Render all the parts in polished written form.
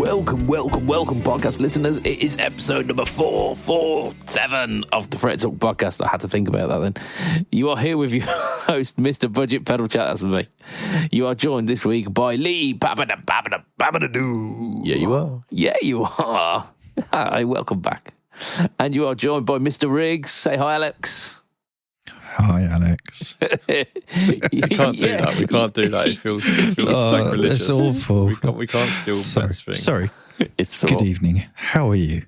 Welcome, podcast listeners. It is episode number 447 of the Fret Talk podcast. I had to think about that then. You are here with your host, Mr. Budget Pedal Chat. That's with me. You are joined this week by Lee Babadoo. Yeah, you are. Yeah, you are. Hi, welcome back. And you are joined by Mr. Riggs. Say hi, Alex. Hi, Alex. We can't do that. We can't do that. It feels sacrilegious. It's awful. We can't steal Ben's thing. Sorry. It's Good evening. How are you?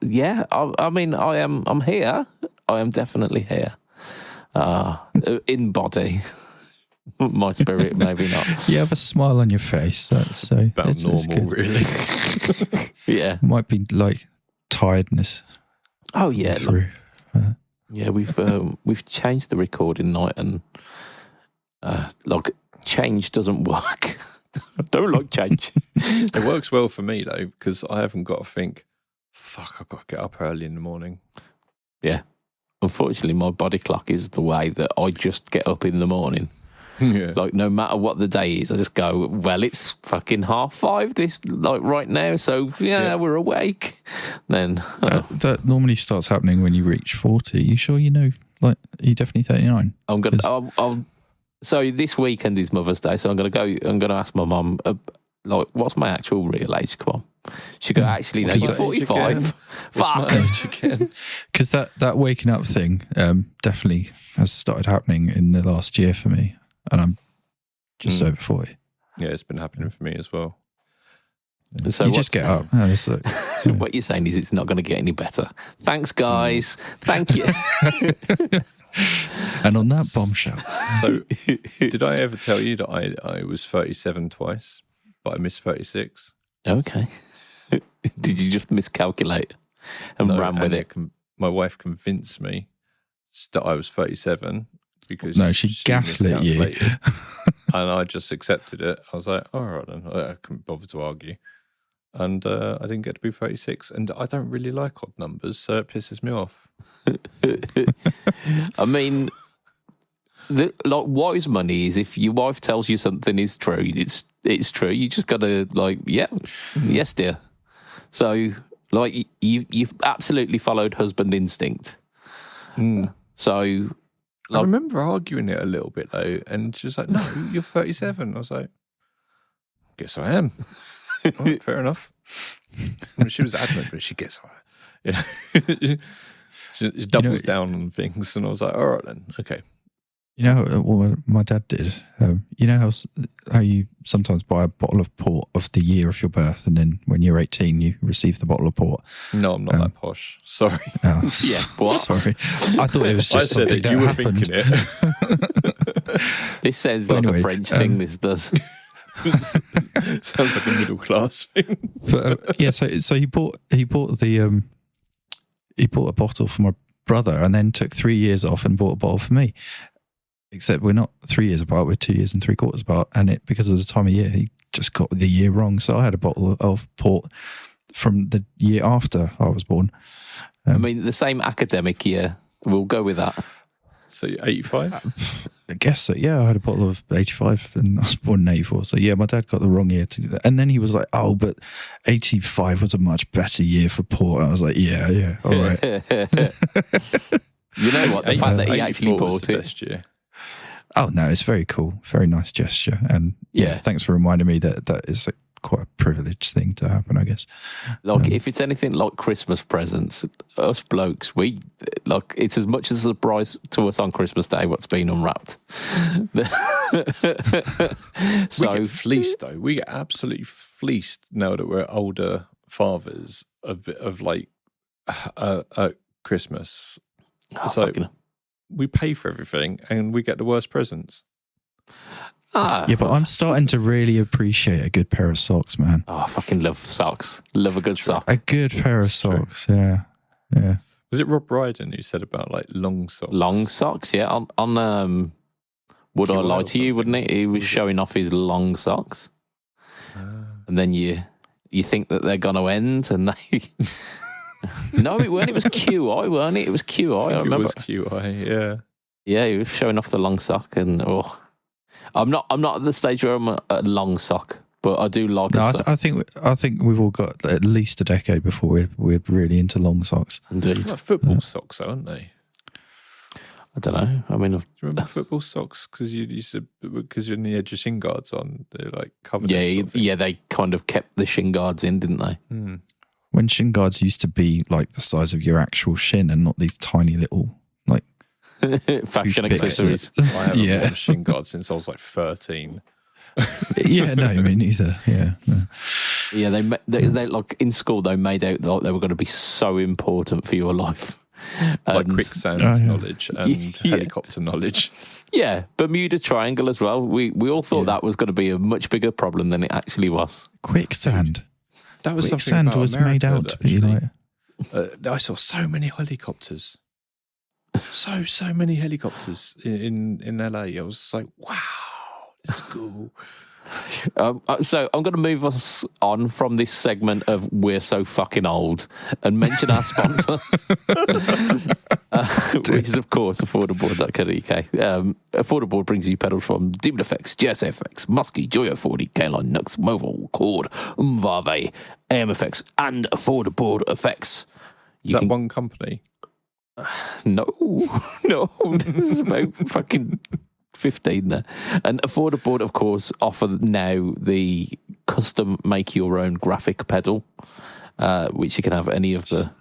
Yeah, I'm here. I am definitely here. In body. My spirit, maybe not. You have a smile on your face. That's so About it's normal, good. really. Yeah. Might be like tiredness. Oh yeah. Through. Yeah, we've changed the recording night, and change doesn't work. I don't like change. It works well for me though, because I haven't got to think, fuck, I've got to get up early in the morning. Yeah. Unfortunately, my body clock is the way that I just get up in the morning. Yeah. Like, no matter what the day is, I just go, well, it's fucking 5:30 right now, so yeah, we're awake. Then That normally starts happening when you reach 40. You sure you know? Like, are you definitely 39? I'm gonna. So this weekend is Mother's Day, so I'm gonna ask my mum, what's my actual real age? Come on. She go, actually, no, you're 45. What's my age again? Because that waking up thing definitely has started happening in the last year for me, and I'm just over 40. Yeah, it's been happening for me as well. So you just get up. Oh, it's like, what you're saying is it's not going to get any better. Thanks, guys. Thank you. And on that bombshell. So, did I ever tell you that I was 37 twice, but I missed 36? Okay. Did you just miscalculate and ran with it? My wife convinced me that I was 37 because she gaslit you. And I just accepted it. I was like, all right then. I couldn't bother to argue. And I didn't get to be 36. And I don't really like odd numbers, so it pisses me off. I mean, wise money is if your wife tells you something is true, it's true. You just got to yes, dear. So, you've absolutely followed husband instinct. So, I remember arguing it a little bit though, and she was like, "No, you're 37." I was like, "Guess I am." All right, fair enough. I mean, she was adamant, but she gets, she doubles down on things, and I was like, "All right then, okay." You know what my dad did? You know how you sometimes buy a bottle of port of the year of your birth, and then when you're 18, you receive the bottle of port? No, I'm not that posh. Sorry. Oh, yeah, what? Sorry. I thought it was just I said something it, that you were happened. thinking it. This sounds like a French thing, this does. Sounds like a middle class thing. But, so he bought a bottle for my brother, and then took 3 years off and bought a bottle for me. Except we're not 3 years apart, we're 2 years and 3/4 apart. And because of the time of year, he just got the year wrong. So I had a bottle of port from the year after I was born. I mean, the same academic year. We'll go with that. So you're 85? I guess so. Yeah, I had a bottle of 85 and I was born in 84. So yeah, my dad got the wrong year to do that. And then he was like, oh, but 85 was a much better year for port. And I was like, yeah, all right. You know what? The fact that he actually bought it. Best year. Oh, no, it's very cool. Very nice gesture. And yeah, thanks for reminding me that is quite a privileged thing to happen, I guess. If it's anything like Christmas presents, us blokes, it's as much as a surprise to us on Christmas Day what's been unwrapped. So we get fleeced though. We get absolutely fleeced now that we're older fathers of Christmas. We pay for everything and we get the worst presents. Yeah, but I'm starting to really appreciate a good pair of socks, man. Oh, I fucking love socks. Love a good sock. A good pair of socks, yeah. Was it Rob Brydon who said about long socks? Long socks, yeah. On Would I Lie to You, wouldn't he? He was showing off his long socks. And then you think that they're going to end and they... No, it weren't. It was QI, weren't it? It was QI. I remember. It was QI, yeah. Yeah, he was showing off the long sock, and I'm not at the stage where I'm a long sock but I do like. No, I think we've all got at least a decade before we're really into long socks. Indeed, Like football socks, though, aren't they? I don't know. I mean, Do you remember football socks? Because you used to, because you're in the edge of shin guards on, they're like covered. yeah, they kind of kept the shin guards in, didn't they? When shin guards used to be like the size of your actual shin and not these tiny little like Fashion bits accessories. I haven't worn shin guards since I was like 13. Yeah, no, me neither. Yeah, no. Yeah, they like in school they made out like they were going to be so important for your life. Like quicksand knowledge and helicopter knowledge. Yeah, Bermuda Triangle as well. We all thought that was going to be a much bigger problem than it actually was. Quicksand. That was Quicksand something was made out to be like. I saw so many helicopters. So many helicopters in LA. I was like, wow, it's cool. So I'm going to move us on from this segment of we're so fucking old and mention our sponsor, which is of course affordable.co.uk. Affordable brings you pedals from Demon Effects, GSFX, Muskie, Joyo 40, K-Line, Nux, Mobile, Chord, Umvave, AM Effects, and Affordable Effects. Is that one company? No, this is about fucking 15 there. And Affordable, of course, offer now the custom make your own graphic pedal, which you can have any of the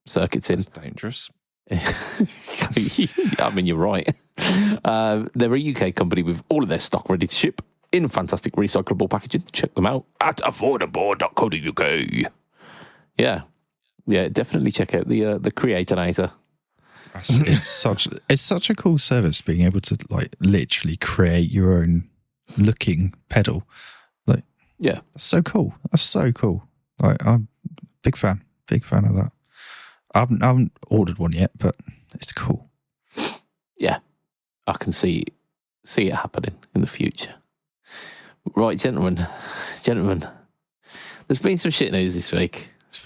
circuits in. That's dangerous. I mean, you're right. They're a UK company with all of their stock ready to ship in fantastic recyclable packaging. Check them out at affordable.co.uk. Yeah, definitely check out the Creatonator. It's such a cool service being able to like literally create your own looking pedal. Like, yeah, that's so cool. Like, I'm big fan of that. I haven't ordered one yet, but it's cool. Yeah, I can see it happening in the future. Right, gentlemen, there's been some shit news this week. It's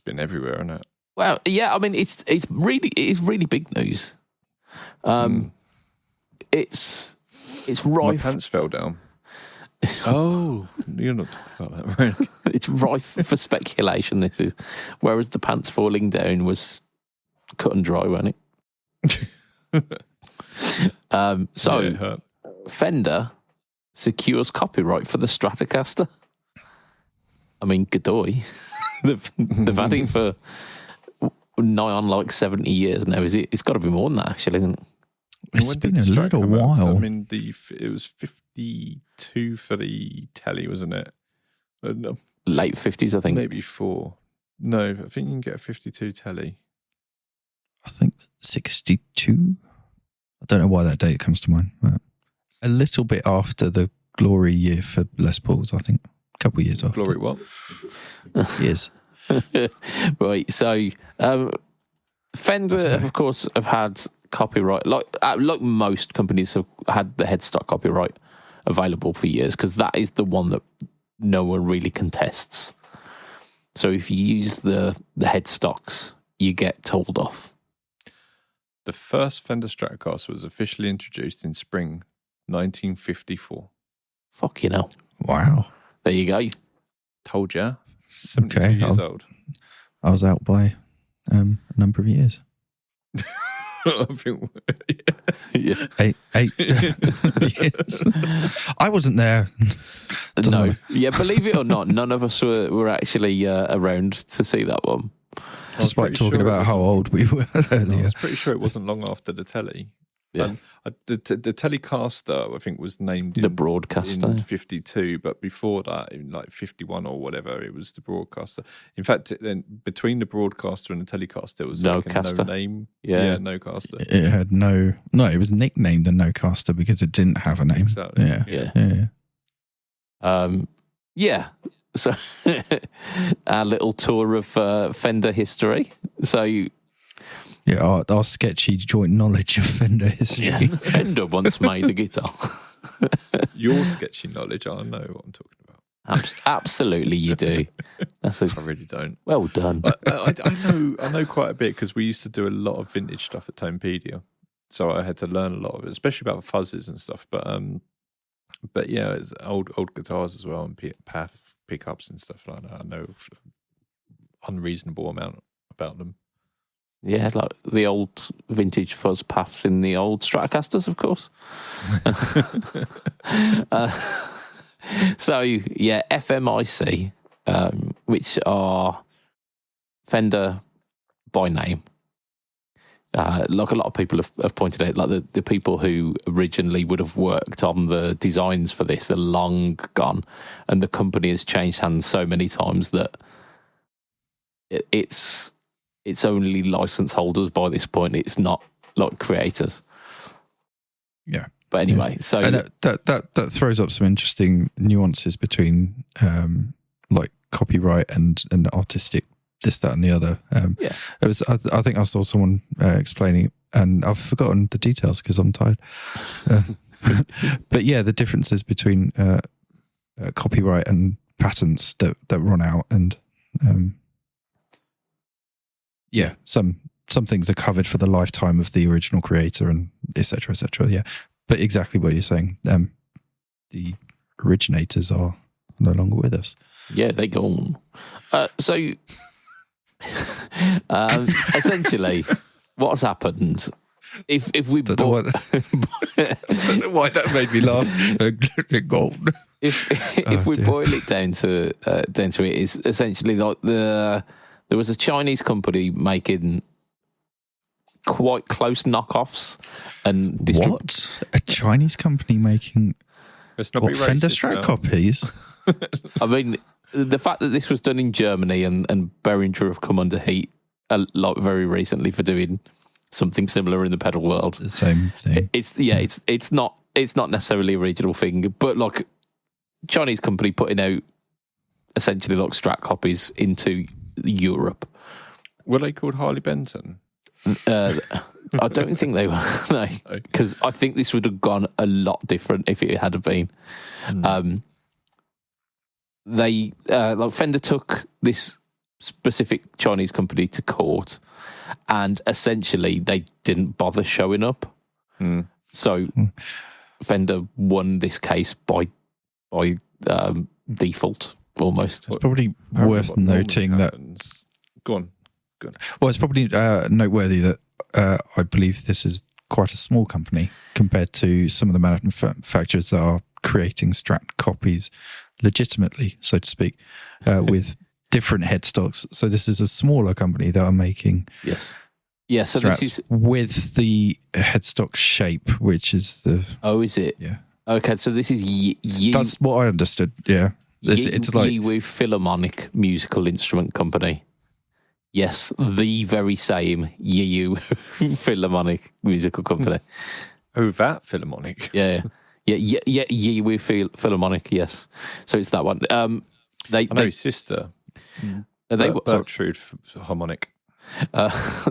been everywhere, hasn't it? Well, yeah, I mean, it's really big news. It's rife. My pants fell down. Oh, you're not talking about that, right? It's rife for speculation. This is, whereas the pants falling down was cut and dry, wasn't it? So Yeah, it hurt. Fender secures copyright for the Stratocaster. I mean, Godoy. They've had it for nigh on like 70 years now. It's got to be more than that, actually, isn't it? It's been a little while. I mean, it was 52 for the telly, wasn't it? No, Late 50s, I think. maybe 4. No, I think you can get a 52 telly. I think 62. I don't know why that date comes to mind. But a little bit after the glory year for Les Pauls, I think. A couple of years after. Glory what? Years. Right, so Fender, of course, have had copyright, like most companies have had the headstock copyright available for years, because that is the one that no one really contests. So if you use the headstocks, you get told off. The first Fender Stratocaster was officially introduced in spring 1954. Fuck you know. Wow. There you go. Told ya. 72 years old. I was out by a number of years. I think, Yeah. Eight years. I wasn't there. No. Yeah, believe it or not, none of us were actually around to see that one. Despite talking about how old we were I earlier. was pretty sure it wasn't long after the telly. Yeah. The Telecaster, I think, was named The Broadcaster. in 52, but before that, in like 51 or whatever, it was the Broadcaster. In fact, then between the Broadcaster and the Telecaster, there was like a no name. Yeah. No caster. It had it was nicknamed the No-Caster because it didn't have a name. Exactly. Yeah. Yeah. So our little tour of Fender history. So Yeah, our sketchy joint knowledge of Fender history. Fender once made a guitar. Your sketchy knowledge, I know what I'm talking about. Absolutely, you do. I really don't. Well done. I know quite a bit because we used to do a lot of vintage stuff at Tonepedia. so I had to learn a lot of it, especially about fuzzes and stuff. But yeah, it's old guitars as well, and path pickups and stuff like that. I know unreasonable amount about them. Yeah, like the old vintage fuzz paths in the old Stratocasters, of course. So, yeah, FMIC, which are Fender by name. Like a lot of people have pointed out, like the people who originally would have worked on the designs for this are long gone, and the company has changed hands so many times that it's only license holders by this point. It's not like creators. Yeah. But anyway, so and that throws up some interesting nuances between like copyright and artistic this, that, and the other. Yeah. It was. I think I saw someone explaining, and I've forgotten the details because I'm tired. But yeah, the differences between copyright and patents that run out, and yeah, some things are covered for the lifetime of the original creator, and et cetera, et cetera. Yeah, but exactly what you're saying. The originators are no longer with us. Yeah, they gone. So essentially, what's happened? If we I don't know why that made me laugh. Gold. If we boil it down to it, is essentially like there was a Chinese company making quite close knockoffs and what? A Chinese company making Fender Strat copies? I mean, the fact that this was done in Germany and Behringer have come under heat very recently for doing something similar in the pedal world. The same thing. It's not necessarily a regional thing, but like Chinese company putting out essentially like Strat copies into Europe. Were they called Harley Benton? I don't think they were, no, because I think this would have gone a lot different if it had been. They like Fender took this specific Chinese company to court, and essentially they didn't bother showing up. So Fender won this case by default almost. It's probably worth noting that. Go on. Well, it's probably noteworthy that I believe this is quite a small company compared to some of the manufacturers that are creating Strat copies legitimately, so to speak, with different headstocks. So this is a smaller company that are making So Strats this is with the headstock shape, which is the. Oh, is it? Yeah. Okay, so this is That's what I understood. Yeah, it's like Yiwu Philharmonic Musical Instrument Company. Yes, the very same Yiwu Philharmonic Musical Company. Oh, that Philharmonic. Yeah. Yiwu Philharmonic. Yes, so it's that one. I know his sister. Bertrude Harmonic.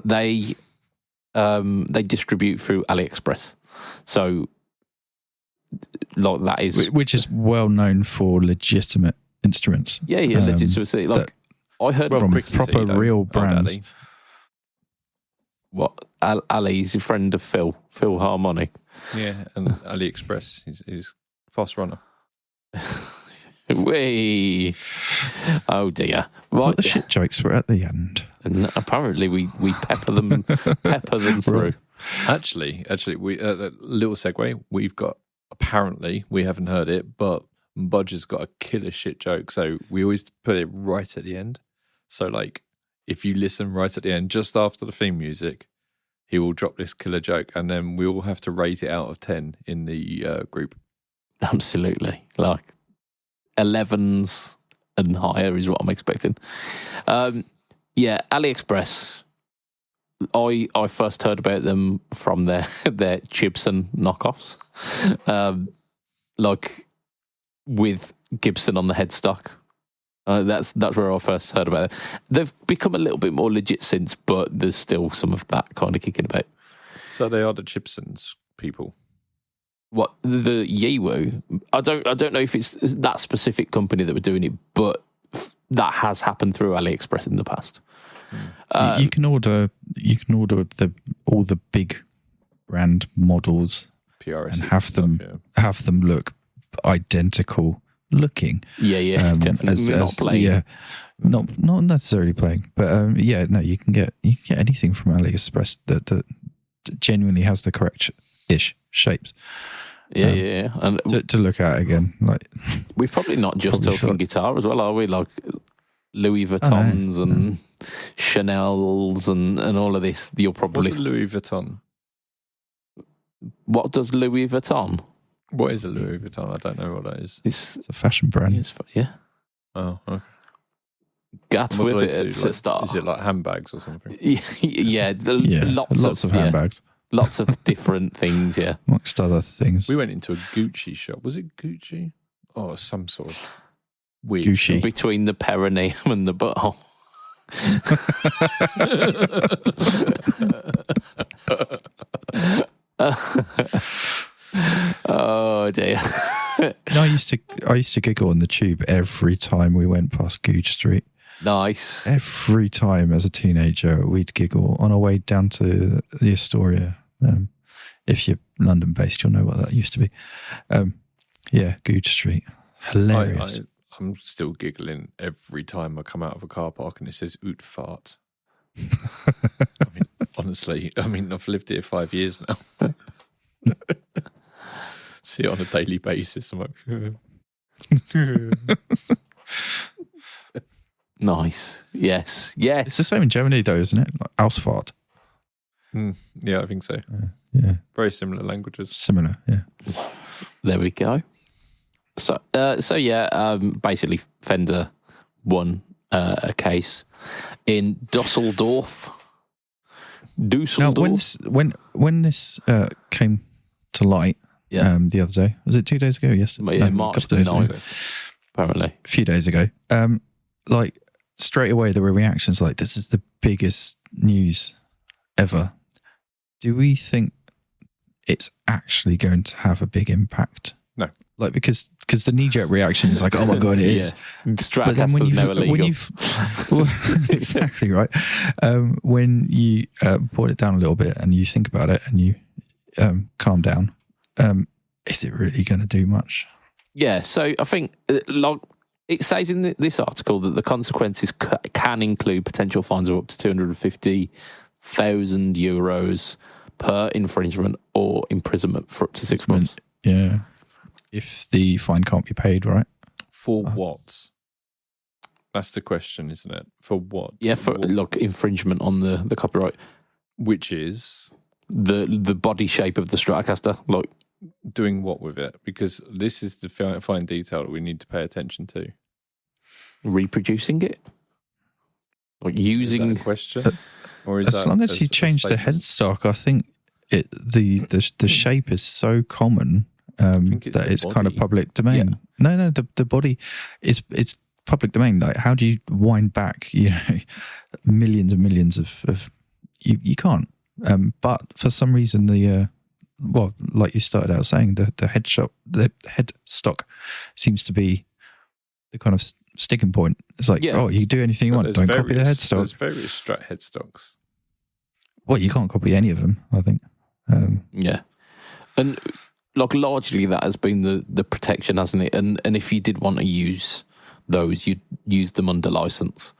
They distribute through AliExpress, so like that is which is well known for legitimate instruments. Yeah, legitimacy. Like I heard from proper real brands. What Ali's a friend of Phil Harmonic. Yeah, and AliExpress is fast runner. Wee. Oh dear. Right. The shit jokes were at the end. And apparently we pepper them through. Actually, we a little segue. We've got, apparently we haven't heard it, but Budge's got a killer shit joke. So we always put it right at the end. So like, if you listen right at the end, just after the theme music, he will drop this killer joke, and then we all have to rate it out of 10 in the group. Absolutely, like 11s and higher is what I'm expecting. Yeah, AliExpress. I first heard about them from their Gibson knockoffs, like with Gibson on the headstock. That's where I first heard about it. They've become a little bit more legit since, but there's still some of that kind of kicking about. So they are the Gibsons people. What, the Yiwu? I don't know if it's that specific company that were doing it, but that has happened through AliExpress in the past. You can order all the big brand models PRS and have them look identical looking. Yeah, definitely not playing. Yeah, not necessarily playing, but you can get anything from AliExpress that genuinely has the correct-ish shapes. Yeah. And to look at again, like we're probably not just talking guitar as well, are we? Like Louis Vuittons and Chanel's and all of this. You'll probably. What's a Louis Vuitton? What does Louis Vuitton? What is a Louis Vuitton? I don't know what that is. It's a fashion brand. Yeah. Oh, okay. Get with it at the start. Is it like handbags or something? Yeah, lots of handbags. Lots of different things, yeah. Amongst other things. We went into a Gucci shop. Was it Gucci? Oh, some sort of weird Gucci. shop. Between the perineum and the butthole. Oh dear. I used to giggle on the tube every time we went past Googe Street. Nice. Every time as a teenager, we'd giggle on our way down to the Astoria. If you're London based, you'll know what that used to be. Googe Street. Hilarious. I'm still giggling every time I come out of a car park and it says "oot fart." Honestly, I've lived here 5 years now. See it on a daily basis. I'm like, nice. Yes. It's the same in Germany, though, isn't it? Like Ausfahrt. Yeah, I think so. Yeah. Very similar languages. Similar, yeah. There we go. So basically Fender won a case in Dusseldorf. Now, when this came to light the other day, was it 2 days ago? Yes. March the 9th, apparently. A few days ago. Like, straight away, there were reactions like, this is the biggest news ever. Do we think it's actually going to have a big impact? No. Like, because the knee-jerk reaction is like, oh my God, it is. Strats never legal. Exactly right. When you boil it down a little bit and you think about it and you calm down, is it really going to do much? Yeah, so I think it says in this article that the consequences can include potential fines of up to €250,000 per infringement or imprisonment for up to 6 months. Yeah. If the fine can't be paid, right? For what? That's the question, isn't it? For what? Yeah, for infringement on the copyright. Which is? The body shape of the Stratocaster. Like, doing what with it? Because this is the fine detail that we need to pay attention to. Reproducing it? Like using... Is that a question? Or is as long as you change the headstock, I think the shape is so common that it's kind of public domain. Yeah. No, the body it's public domain. Like, how do you wind back, millions and millions of you can't. But for some reason like you started out saying, the headstock seems to be the kind of sticking point. It's like, you can do anything you want. Don't copy the headstock. There's various Strat headstocks. Well, you can't copy any of them, I think. Yeah. And largely that has been the protection, hasn't it? And if you did want to use those, you'd use them under license.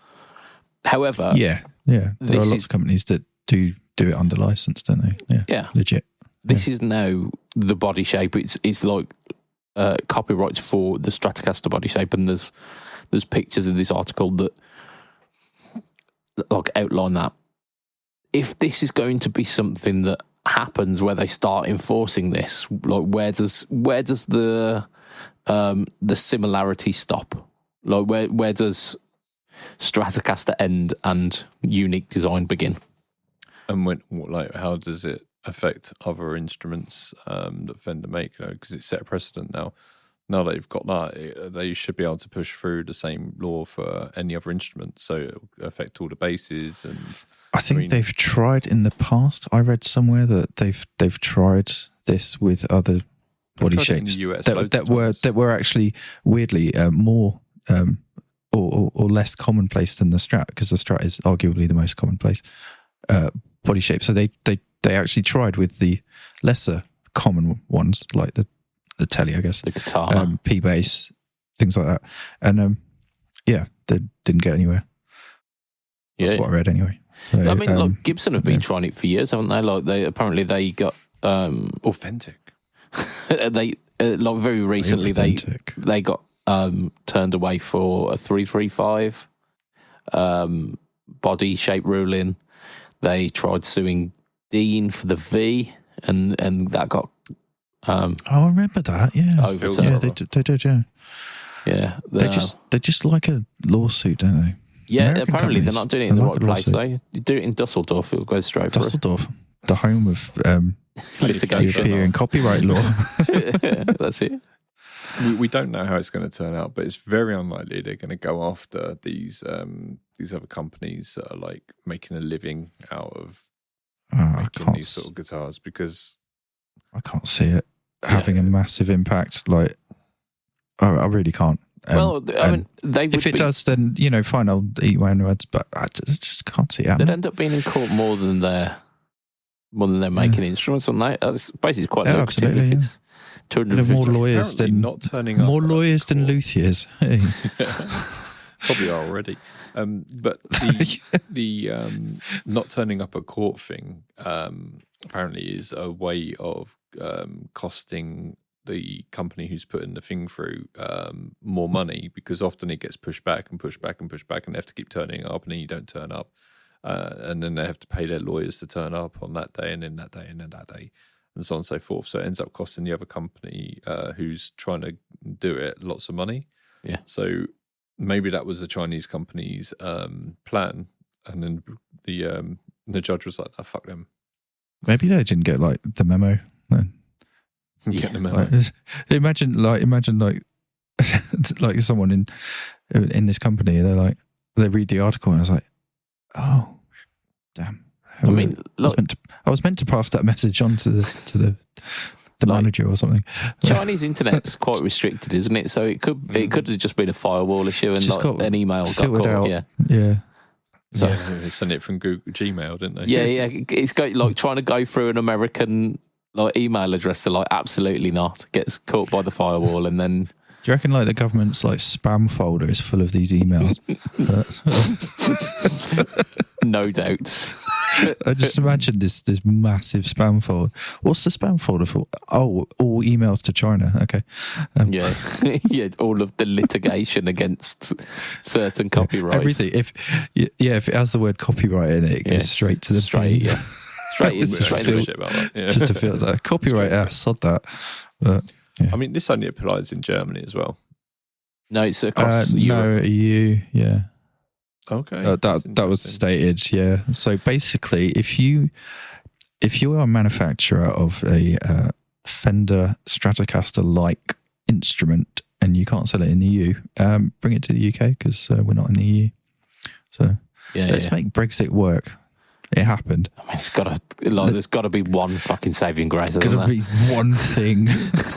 However... Yeah. There are lots of companies that do it under license, don't they? Yeah. Legit. This is now the body shape. It's like copyrights for the Stratocaster body shape, and there's pictures in this article that outline that. If this is going to be something that happens where they start enforcing this, like where does the similarity stop? Like where does Stratocaster end and unique design begin? And how does it affect other instruments that Fender make? Because it's set a precedent now. Now that they've got that, they should be able to push through the same law for any other instrument. So it'll affect all the basses. And I think they've tried in the past. I read somewhere that they've tried this with other body shapes that were actually weirdly more or less commonplace than the Strat, because the Strat is arguably the most commonplace body shape. So they they actually tried with the lesser common ones, like the telly, I guess, the guitar, P-bass, things like that. And they didn't get anywhere. That's what I read anyway. So, I mean, like Gibson have been trying it for years, haven't they? Like they got authentic. They like very recently they got turned away for a 335 body shape ruling. They tried suing Dean for the V, and that got. I remember that. Yeah, overturned. Yeah, they did. Yeah, yeah. They just like a lawsuit, don't they? Yeah, American apparently they're companies, not doing it in the like right a place. lawsuit. You do it in Dusseldorf, it'll go straight through. Dusseldorf, the home of Litigation. European copyright law. That's it. We don't know how it's going to turn out, but it's very unlikely they're going to go after these other companies that are like making a living out of making these sort of guitars, because I can't see it having a massive impact. Like, I really can't. Well, I mean, if it does, then fine. I'll eat my own words, but I just can't see it happening. They'd end up being in court more than they're making instruments on that. It's basically quite lucrative if it's 250. More lawyers than not turning up. More lawyers than luthiers. Hey. Probably are already. But the not turning up at court thing apparently is a way of costing the company who's putting the thing through more money, because often it gets pushed back and pushed back and pushed back, and they have to keep turning up, and then you don't turn up, and then they have to pay their lawyers to turn up on that day, and then that day, and then that day, and so on and so forth. So it ends up costing the other company who's trying to do it lots of money. Yeah. So maybe that was the Chinese company's plan, and then the judge was like, "Oh, fuck them." Maybe they didn't get like the memo. Then. Get the memo. Like, imagine like someone in this company. They read the article and I was like, oh, damn. I was meant to pass that message on to the manager or something. Chinese internet's quite restricted, isn't it? So it could have just been a firewall issue and like an email got caught. Out. Yeah. So they sent it from Gmail, didn't they? Yeah. It's like trying to go through an American like email address. They're like, absolutely not. Gets caught by the firewall, and then. Do you reckon like the government's like spam folder is full of these emails? No doubts. I just imagine this massive spam folder. What's the spam folder for? Oh, all emails to China. Okay. Yeah, all of the litigation against certain copyrights. Everything. If it has the word copyright in it, it goes straight to the straight. bin. Yeah, straight in. Shit about that. Yeah. Just to feel like copyright. Sod that. But, yeah. I mean, this only applies in Germany as well. No, it's across Europe. No, EU. Yeah. Okay. That was stated, yeah. So basically, if you are a manufacturer of a Fender Stratocaster like instrument and you can't sell it in the EU, bring it to the UK because we're not in the EU. So let's make Brexit work. It happened. I mean, there's got to be one fucking saving grace. There's got to be one thing,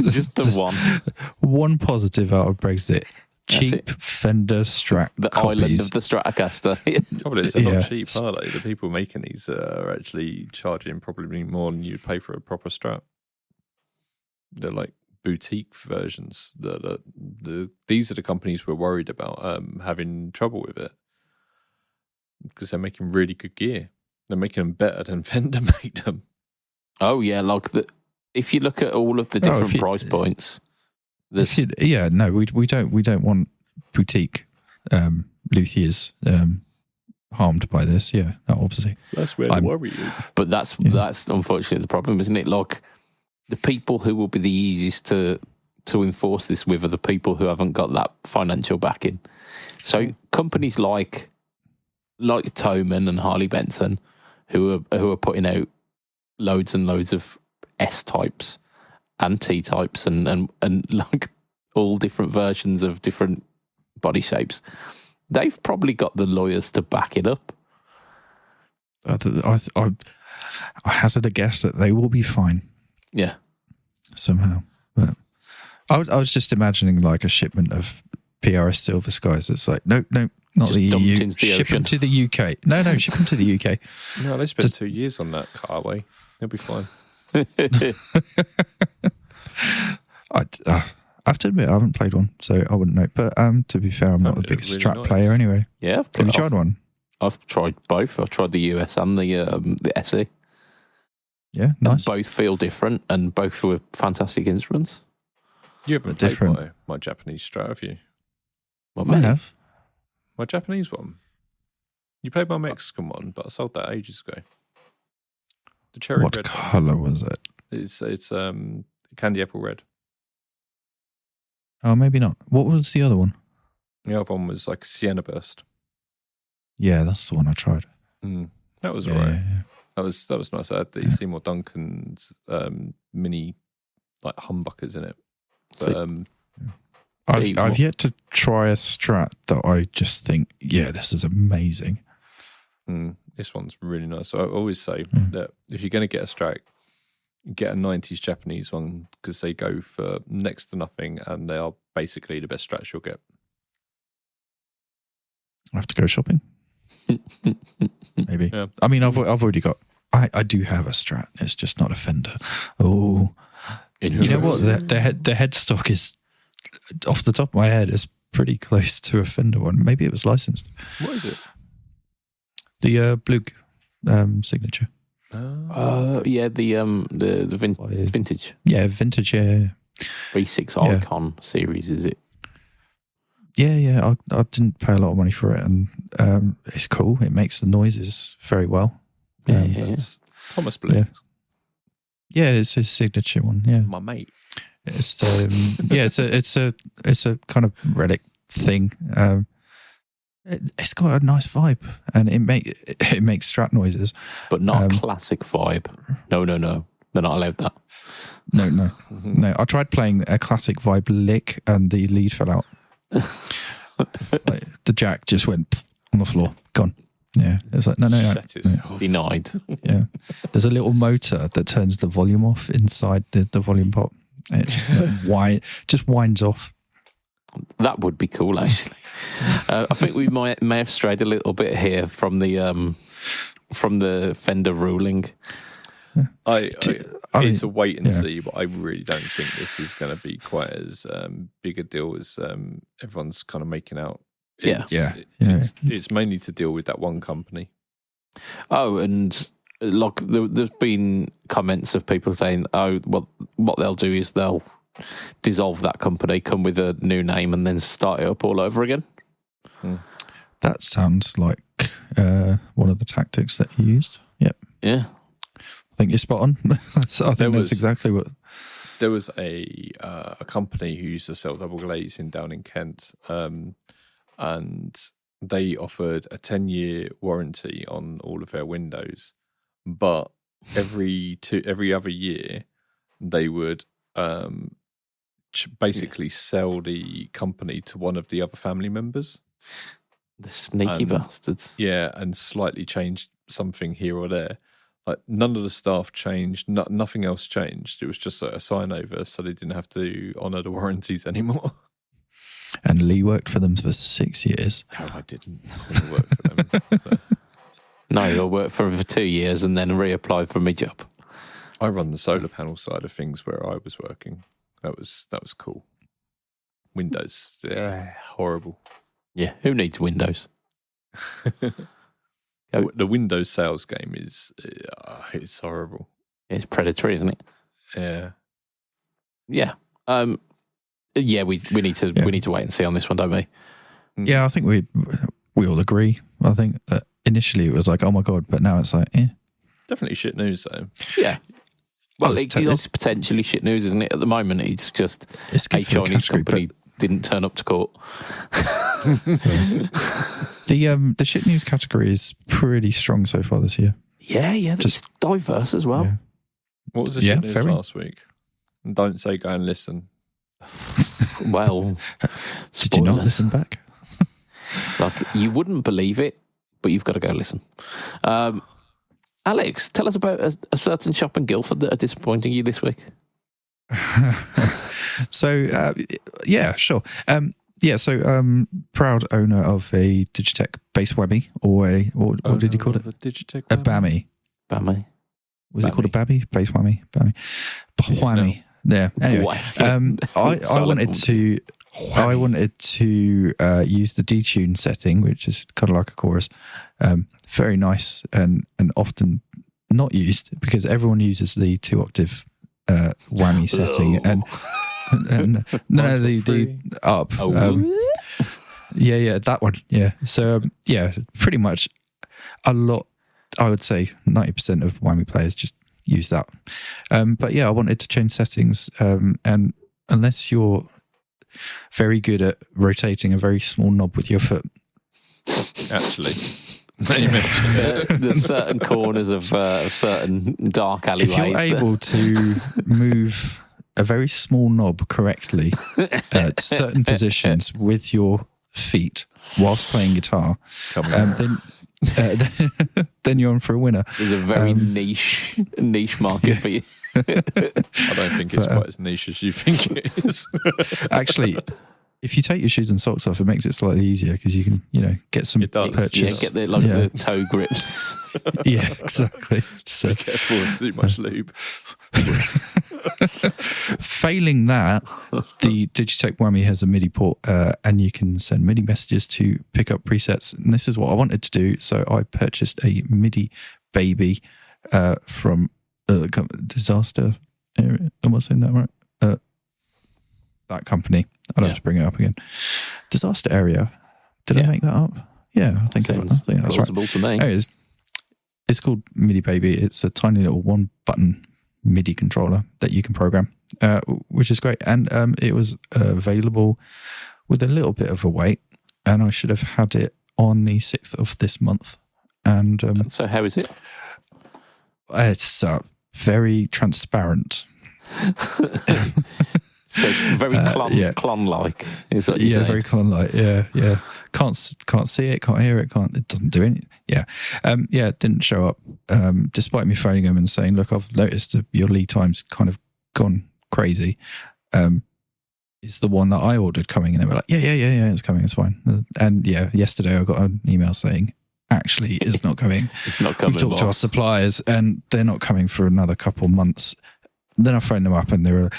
just the one positive out of Brexit. Cheap Fender Strat the copies. island of the Stratocaster. Probably it's not cheap, are they? The people making these are actually charging probably more than you'd pay for a proper Strat. They're like boutique versions. These are the companies we're worried about having trouble with it because they're making really good gear. They're making them better than Fender made them. Oh yeah, if you look at all of the different price points. We don't want boutique luthiers harmed by this. Yeah, obviously. That's where the worry is. But that's unfortunately the problem, isn't it? Like the people who will be the easiest to enforce this with are the people who haven't got that financial backing. So companies like Thomann and Harley Benson, who are putting out loads and loads of S types. And T types and like all different versions of different body shapes. They've probably got the lawyers to back it up. I hazard a guess that they will be fine. Yeah. Somehow. But I was just imagining like a shipment of PRS Silver Skies. It's like, no, not just the EU. Into the ship them to the UK. No, ship them to the UK. No, they spent 2 years on that carway. He'll be fine. I have to admit, I haven't played one, so I wouldn't know. But to be fair, I'm not the biggest really Strat nice. player anyway. Yeah, Have you tried one? I've tried both. I've tried the US and the SE. Yeah, nice. And both feel different, and both were fantastic instruments. You haven't They're played different. my Japanese Strat, have you? What, I me? have. My Japanese one. You played my Mexican one, but I sold that ages ago. The cherry What red. colour was it? It's candy apple red. Oh, maybe not. What was the other one? The other one was like Sienna Burst. Yeah, that's the one I tried. That was Yeah, alright. yeah. That was nice. I had the Seymour Duncan's mini like humbuckers in it. But I've yet to try a Strat that I just think, yeah, this is amazing. this one's really nice. So I always say that if you're going to get a Strat, get a 90s Japanese one because they go for next to nothing and they are basically the best Strats you'll get. I have to go shopping. Maybe. Yeah. I mean, I've already got. I do have a Strat. It's just not a Fender. Oh, you know what? The headstock is, off the top of my head, is pretty close to a Fender one. Maybe it was licensed. What is it? The Blug signature. Yeah, the vintage Yeah, vintage. Yeah, V6 Icon series, is it? yeah. I didn't pay a lot of money for it, and it's cool. It makes the noises very well. That's Thomas Blue. Yeah, it's his signature one. Yeah, My mate. it's it's a kind of relic thing. It's got a nice vibe, and it makes Strat noises, But not a classic vibe. No. They're not allowed that. No. I tried playing a classic vibe lick, and the lead fell out. Like, the jack just went on the floor, gone. Yeah, it's like no. Shut itself. Denied. Yeah, there's a little motor that turns the volume off inside the volume pot. And it just winds off. That would be cool, actually. I think we may have strayed a little bit here from the Fender ruling. It's a wait and see, but I really don't think this is going to be quite as big a deal as everyone's kind of making out. It's mainly to deal with that one company. Oh, and like there's been comments of people saying, "Oh, well, what they'll do is they'll dissolve that company, come with a new name, and then start it up all over again." That sounds like one of the tactics that he used. Yep. Yeah. I think you're spot on. I think that's exactly what. There was a company who used to sell double glazing down in Kent, and they offered a 10-year warranty on all of their windows, but every other year they would basically sell the company to one of the other family members. The sneaky bastards. Yeah, and slightly change something here or there. Like none of the staff changed, nothing else changed. It was just a sign over, so they didn't have to honour the warranties anymore. And Lee worked for them for 6 years. No, I didn't work for them. No, I worked for 2 years and then reapplied for my job. I run the solar panel side of things where I was working. That was cool. Windows, horrible. Yeah, who needs Windows? The Windows sales game is it's horrible. It's predatory, isn't it? Yeah. Yeah. Yeah, we need to wait and see on this one, don't we? Yeah, I think we all agree. I think that initially it was like, oh my god, but now it's like, Definitely shit news though. Yeah. Well, it's it's potentially shit news, isn't it? At the moment, it's just it's a good for the Chinese category, company didn't turn up to court. The shit news category is pretty strong so far this year. Yeah, it's diverse as well. Yeah. What was the shit news last week? Don't say go and listen. Well, did you not listen back? Like, you wouldn't believe it, but you've got to go listen. Alex, tell us about a certain shop in Guildford that are disappointing you this week. So, yeah, sure. Proud owner of a Digitech base whammy, or what did you call it? A Digitech a BAMI. BAMI. Was it called a babby? Base whammy? Babby. Whammy. Yeah. Anyway, I wanted to use the detune setting, which is kind of like a chorus. Very nice and often not used because everyone uses the 2-octave whammy setting and no, the up. Yeah, that one. Yeah. So pretty much a lot. I would say 90% of whammy players just use that. But yeah, I wanted to change settings. And unless you're very good at rotating a very small knob with your foot, Actually, there's certain corners of certain dark alleyways. if you're able to move a very small knob correctly to certain positions with your feet whilst playing guitar, then you're on for a winner. There's a very niche market for you. I don't think it's quite as niche as you think it is. Actually, if you take your shoes and socks off, it makes it slightly easier because you can, get some purchase. Yeah, get the toe grips. Yeah, exactly. So, be careful with too much lube. Failing that, the Digitech Whammy has a MIDI port, and you can send MIDI messages to pick up presets. And this is what I wanted to do, so I purchased a MIDI baby from Disaster Area. Am I saying that right? That company. I'd have to bring it up again. Disaster Area. Did I make that up? Yeah, I think that's right. To me. Anyways, it's called MIDI Baby. It's a tiny little 1-button MIDI controller that you can program, which is great. And it was available with a little bit of a wait, and I should have had it on the 6th of this month. And so how is it? It's very transparent. So very clon-like is what you're saying. Very clon-like. Yeah. Can't see it, can't hear it, it doesn't do anything. Yeah. It didn't show up. Despite me phoning them and saying, look, I've noticed that your lead time's kind of gone crazy. It's the one that I ordered coming, and they were like, yeah, it's coming, it's fine. And yesterday I got an email saying, actually, it's not coming. It's not coming. We've talked to our suppliers, and they're not coming for another couple of months. Then I phoned them up, and they were,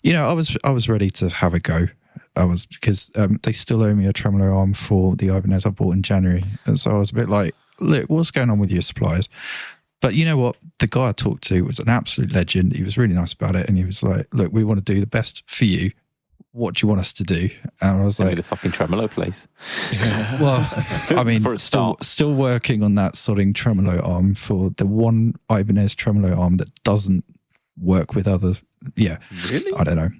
I was ready to have a go. Because they still owe me a tremolo arm for the Ibanez I bought in January, and so I was a bit like, look, what's going on with your suppliers? But you know what? The guy I talked to was an absolute legend. He was really nice about it, and he was like, look, we want to do the best for you. What do you want us to do? And I was like, the fucking tremolo place. Yeah. Well, I mean, still working on that sodding tremolo arm for the one Ibanez tremolo arm that doesn't work with other. Yeah, really? I don't know.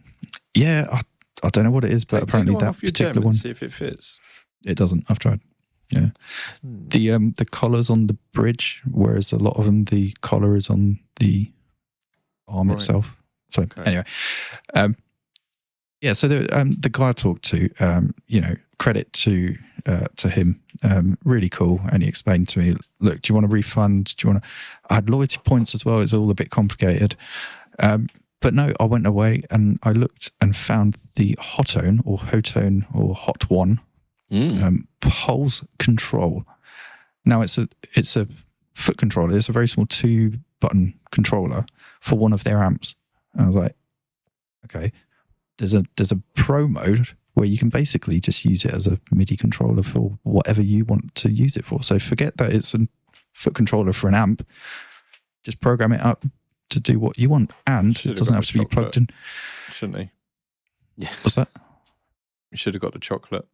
Yeah, I don't know what it is, but apparently that particular one. See if it fits. It doesn't. I've tried. Yeah, the collar's on the bridge, whereas a lot of them the collar is on the arm itself. So anyway, so the guy I talked to, credit to him, really cool. And he explained to me, look, do you want a refund? I had loyalty points as well. It's all a bit complicated. But no, I went away and I looked and found the Hotone or Hotone or Hot One pulse control. Now it's a foot controller. It's a very small 2-button controller for one of their amps. And I was like, okay. There's a pro mode where you can basically just use it as a MIDI controller for whatever you want to use it for. So forget that it's a foot controller for an amp. Just program it up to do what you want, and it doesn't have to be plugged in. Shouldn't he? Yeah. What's that? You should have got the chocolate.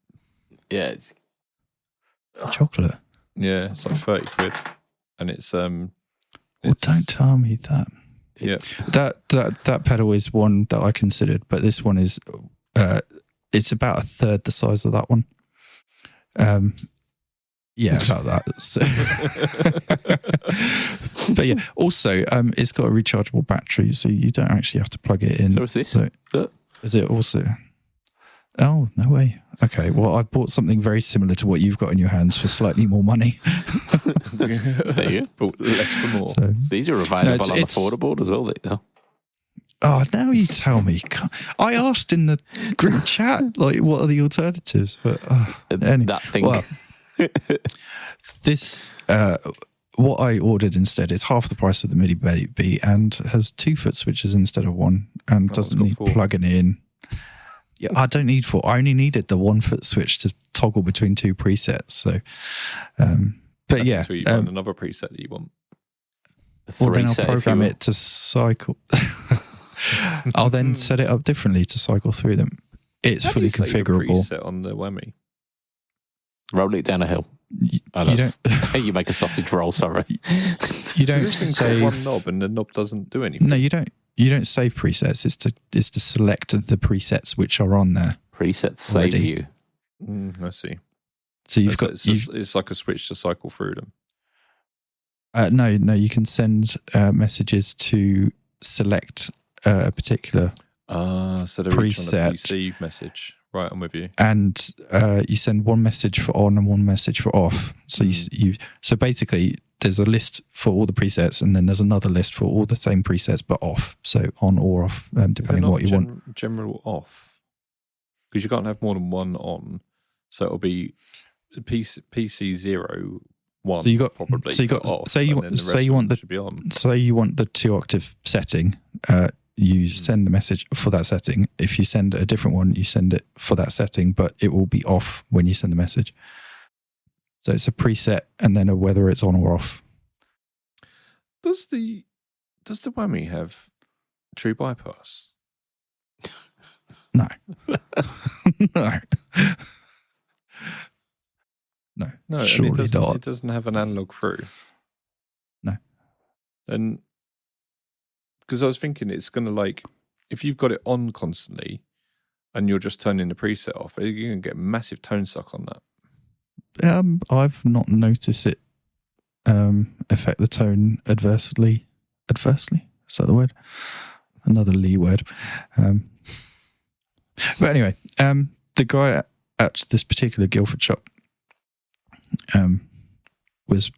Yeah, it's chocolate. Yeah, it's like 30 quid, and it's Well, don't tell me that. Yeah, that pedal is one that I considered, but this one is it's about a third the size of that one. Yeah, about that. So. But yeah, also it's got a rechargeable battery, so you don't actually have to plug it in. So is this? So, is it also? Oh, no way. Okay, well, I bought something very similar to what you've got in your hands for slightly more money. There you go. Less for more. So, these are available on affordable as well, though. Oh, now you tell me. I asked in the group chat, like, what are the alternatives? But that thing. Well, this what I ordered instead is half the price of the MIDI baby and has 2 foot switches instead of 1 and doesn't need 4. plugging in. Yeah, I don't need 4. I only needed the 1 foot switch to toggle between 2 presets. So, but That's yeah, until you find another preset that you want. well, then I'll program it to cycle. I'll then set it up differently to cycle through them. It's fully configurable. Preset on the whammy. Roll it down a hill. You make a sausage roll. Sorry, you don't This thing's got one knob, and the knob doesn't do anything. No, you don't. You don't save presets. It's to select the presets which are on there. Presets save you. I see. So it's like a switch to cycle through them. No, you can send messages to select a particular so they're each on a PC message. Right, I'm with you. And you send one message for on and one message for off. So so basically there's a list for all the presets, and then there's another list for all the same presets but off. So on or off, depending on what you want. General off, because you can't have more than one on. So it'll be PC 0, 1. So you got probably. So you got off, say you want the 2 octave setting. You send the message for that setting. If you send a different one, you send it for that setting, but it will be off when you send the message. So it's a preset and then whether it's on or off. Does the whammy have true bypass? No. No, surely not. It doesn't have an analog through. No. And because I was thinking it's going to if you've got it on constantly and you're just turning the preset off, you're going to get massive tone suck on that. I've not noticed it affect the tone adversely. Adversely? Is that the word? Another Lee word. But anyway, the guy at this particular Guildford shop was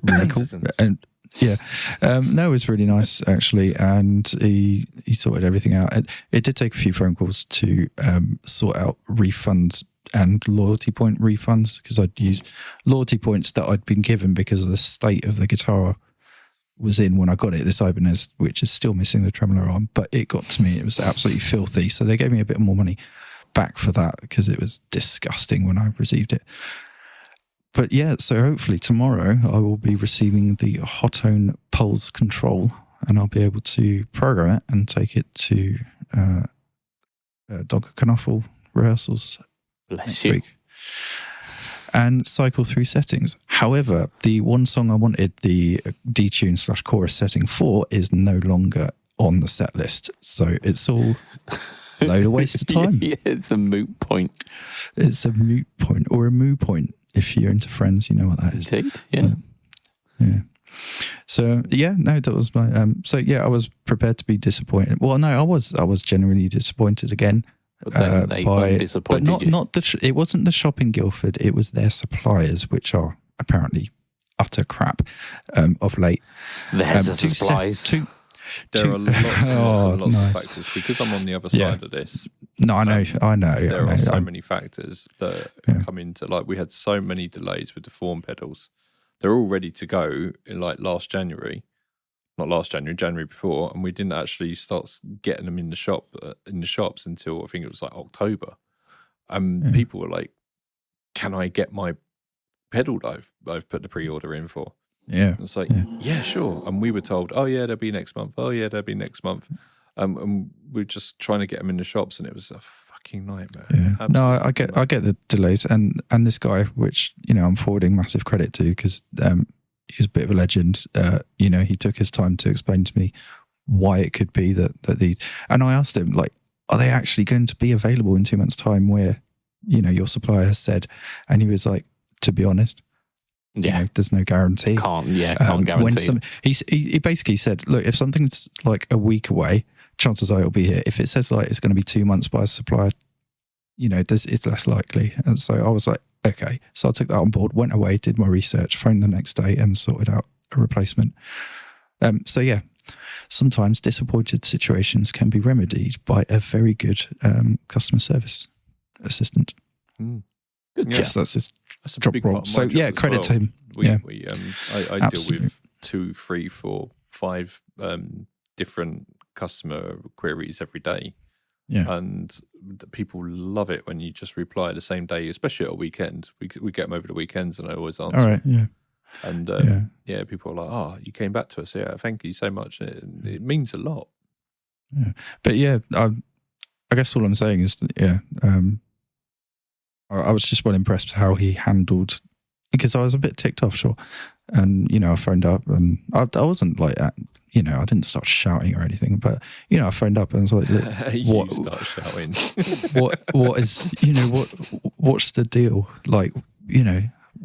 really cool. And yeah, no, it was really nice actually, and he sorted everything out. It did take a few phone calls to sort out refunds and loyalty point refunds, because I'd used loyalty points that I'd been given because of the state of the guitar was in when I got it, this Ibanez, which is still missing the tremolo arm, but it got to me. It was absolutely filthy, so they gave me a bit more money back for that because it was disgusting when I received it. But yeah, so hopefully tomorrow I will be receiving the Hotone Pulse Control, and I'll be able to program it and take it to Dogger Knuffle rehearsals next week and cycle through settings. However, the one song I wanted the detune / chorus setting for is no longer on the set list, so it's all a load of waste of time. Yeah, it's a moot point. It's a moot point or a moo point. If you're into Friends, you know what that is. Indeed, yeah. Yeah. So, yeah, no, that was my... so, yeah, I was prepared to be disappointed. Well, no, I was genuinely disappointed again. But then they disappointed but you. it wasn't the shop in Guildford, it was their suppliers, which are apparently utter crap of late. There's the supplies. There are lots of factors, because I'm on the other side of this. No, I know. There are so many factors that come into, we had so many delays with the form pedals. They're all ready to go in January before, and we didn't actually start getting them in the shops until I think it was October. People were like, "Can I get my pedal that I've put the pre-order in for?" Yeah. It's yeah, sure. And we were told, oh, yeah, they'll be next month. Oh, yeah, they'll be next month. And we're just trying to get them in the shops, and it was a fucking nightmare. Yeah. No, I get the delays. And this guy, which, I'm forwarding massive credit to, because he's a bit of a legend. He took his time to explain to me why it could be that these... And I asked him, are they actually going to be available in 2 months' time where, your supplier has said? And he was like, to be honest... Yeah, there's no guarantee. Can't guarantee. He basically said, look, if something's a week away, chances are it'll be here. If it says it's going to be 2 months by a supplier, it's less likely. And so I was like, okay. So I took that on board, went away, did my research, phoned the next day, and sorted out a replacement. So yeah, sometimes disappointed situations can be remedied by a very good customer service assistant. Good Yeah. job. Yes, that's his That's a job big role. part of my So job yeah, as credit well. to him. I deal Absolutely. with 2, 3, 4, 5 different customer queries every day. Yeah. And people love it when you just reply the same day, especially at a weekend. We get them over the weekends, and I always answer. All right. Yeah. And people are like, "Oh, you came back to us. Yeah, thank you so much." It means a lot. Yeah. But yeah, I guess all I'm saying is that, I was just well impressed with how he handled, because I was a bit ticked off, sure. And, I phoned up and I wasn't like that, I didn't start shouting or anything, but, I phoned up and I was like, look, You start shouting. what is, what's the deal? Like,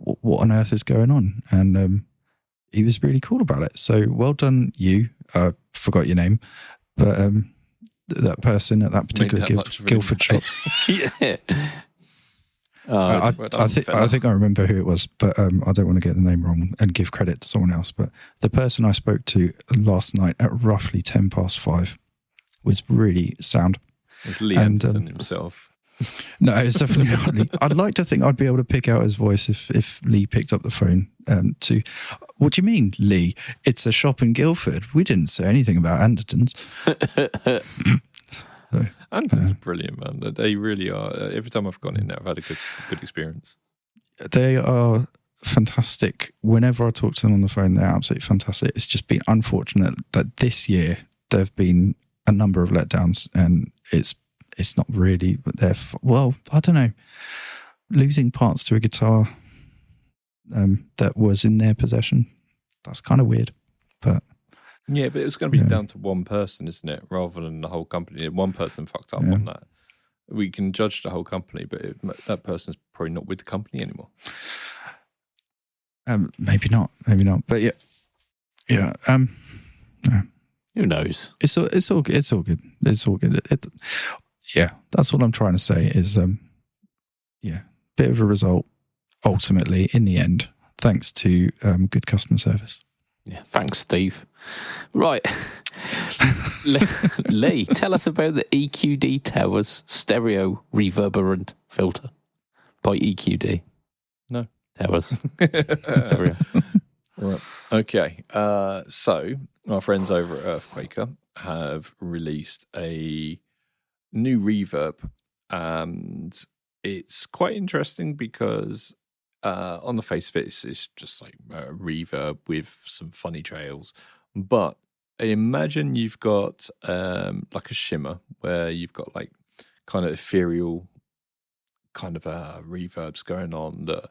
what on earth is going on? And he was really cool about it. So well done, you. I forgot your name, but that person at that particular Guildford shop. Yeah. I think I remember who it was, but I don't want to get the name wrong and give credit to someone else. But the person I spoke to last night at roughly 5:10 was really sound. It was Lee Anderton himself. No, it's definitely not Lee. I'd like to think I'd be able to pick out his voice if Lee picked up the phone. What do you mean, Lee? It's a shop in Guildford. We didn't say anything about Anderton's. Anderton's brilliant, man. They really are. Every time I've gone in there, I've had a good experience. They are fantastic. Whenever I talk to them on the phone, they're absolutely fantastic. It's just been unfortunate that this year there have been a number of letdowns, and it's not really their well, I don't know, losing parts to a guitar that was in their possession. That's kind of weird, but yeah, but it's going to be down to one person, isn't it? Rather than the whole company. One person fucked up on that. We can judge the whole company, but that person's probably not with the company anymore. Maybe not. But yeah. Who knows? It's all good. It's all good. Yeah, that's what I'm trying to say. Is bit of a result ultimately in the end, thanks to good customer service. Yeah, thanks, Steve. Right. Lee, tell us about the EQD Towers stereo reverberant filter by EQD. No. Towers. Stereo. Right. Okay. So our friends over at Earthquaker have released a new reverb, and it's quite interesting because on the face of it, it's just like a reverb with some funny trails. But imagine you've got like a shimmer where you've got like kind of ethereal kind of reverbs going on that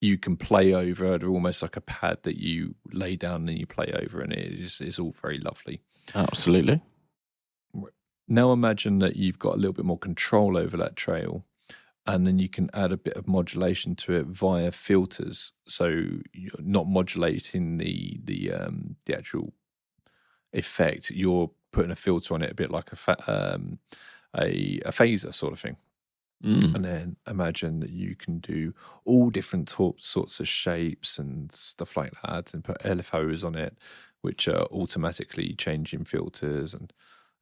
you can play over. They're almost like a pad that you lay down and you play over, and it's all very lovely. Absolutely. Now imagine that you've got a little bit more control over that trail, and then you can add a bit of modulation to it via filters. So you're not modulating the actual effect. You're putting a filter on it, a bit like a phaser sort of thing. And then imagine that you can do all different sorts of shapes and stuff like that, and put LFOs on it, which are automatically changing filters and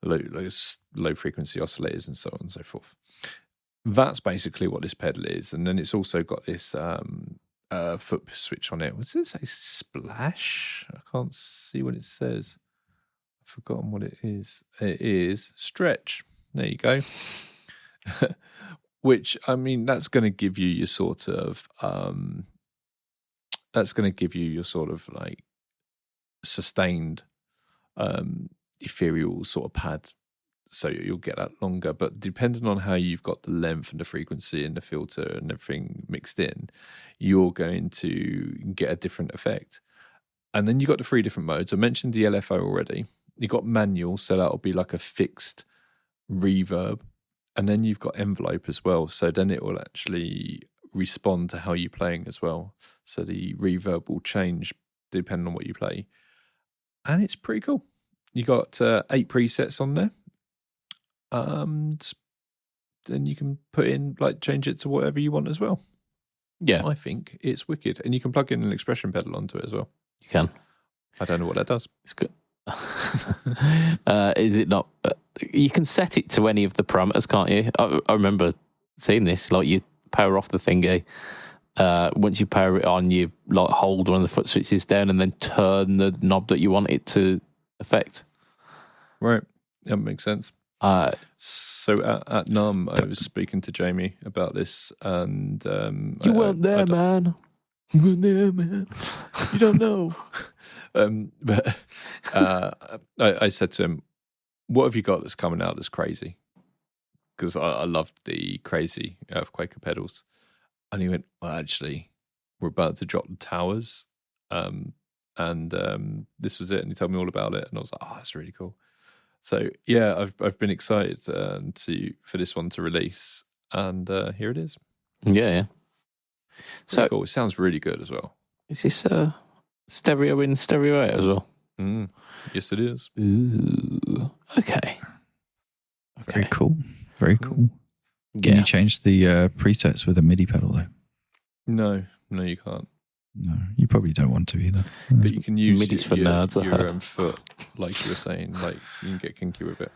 low frequency oscillators and so on and so forth. That's basically what this pedal is. And then it's also got this foot switch on it. What's it say? Splash? I can't see what it says. I've forgotten what it is. It is stretch. There you go. Which, I mean, that's going to give you your sort of like sustained ethereal sort of pad. So you'll get that longer, but depending on how you've got the length and the frequency and the filter and everything mixed in, you're going to get a different effect. And then you've got the 3 different modes. I mentioned the LFO already. You've got manual, so that'll be like a fixed reverb. And then you've got envelope as well. So then it will actually respond to how you're playing as well. So the reverb will change depending on what you play. And it's pretty cool. You got 8 presets on there. And then you can put in, like, change it to whatever you want as well. Yeah. I think it's wicked. And you can plug in an expression pedal onto it as well. You can. I don't know what that does. It's good. Is it not? You can set it to any of the parameters, can't you? I remember seeing this. Like, you power off the thingy, once you power it on, you like hold one of the foot switches down and then turn the knob that you want it to affect. Right. That makes sense. So at NUM, I was speaking to Jamie about this, and you weren't there, man. You weren't there, man. You don't know. But I said to him, "What have you got that's coming out that's crazy?" Because I loved the crazy Earthquaker pedals, and he went, "Well, actually, we're about to drop the towers, and this was it." And he told me all about it, and I was like, "Oh, that's really cool." So yeah, I've been excited for this one to release, and here it is. Yeah. So cool. It sounds really good as well. Is this stereo in, stereo out as well? Yes, it is. Ooh. Okay. Very cool. Very cool. Yeah. Can you change the presets with a MIDI pedal though? No, you can't. No, you probably don't want to either. But you can use MIDI's for nerds, your own foot, like you were saying. Like you can get kinky with it.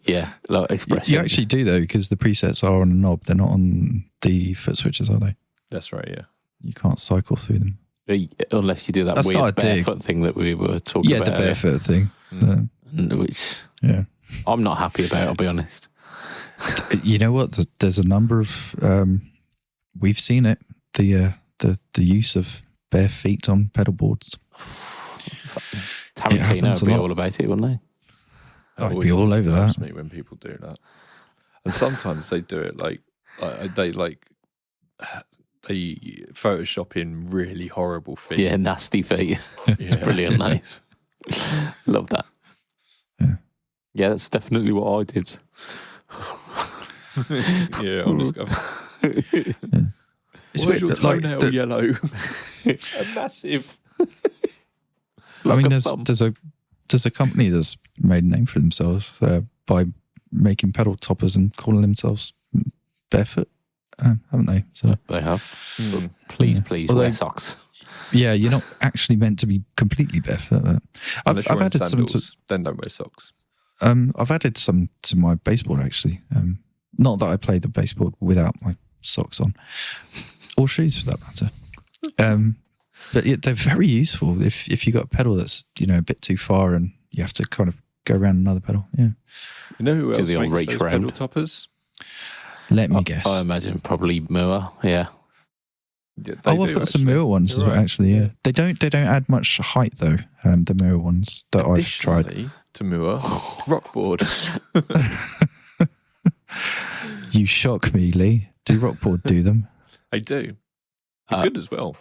Yeah, like expression. You actually do though, because the presets are on a knob. They're not on the foot switches, are they? That's right. Yeah. You can't cycle through them. Unless you do that That's weird barefoot thing that we were talking about. Yeah, the barefoot thing. Which I'm not happy about, I'll be honest. You know what? There's a number of we've seen it. The use of bare feet on pedal boards. Tarantino would be all about it, wouldn't they? I'd be all over that. Me when people do that, and sometimes they do it like they Photoshop in really horrible feet. Yeah, nasty feet. It's brilliant, nice. Love that. Yeah, that's definitely what I did. Yeah, on this cover. It's weird, your toenail yellow. A massive. I mean, there's a company that's made a name for themselves by making pedal toppers and calling themselves Barefoot, haven't they? So they have. Please wear socks. Yeah, you're not actually meant to be completely barefoot. But I've added sandals, some to. Then don't wear socks. I've added some to my baseboard actually. Not that I play the baseboard without my socks on, or shoes for that matter. But they're very useful if you got a pedal that's a bit too far and you have to kind of go around another pedal. Yeah. You know who else the makes reach those round pedal toppers? Let me guess. I imagine probably Moa. Yeah. I've got some Moa ones as well, actually. Yeah. They don't add much height though. The Moa ones that I've tried. To Moa, Rockboard. You shock me, Lee. Do Rockboard do them? I do. They're good as well.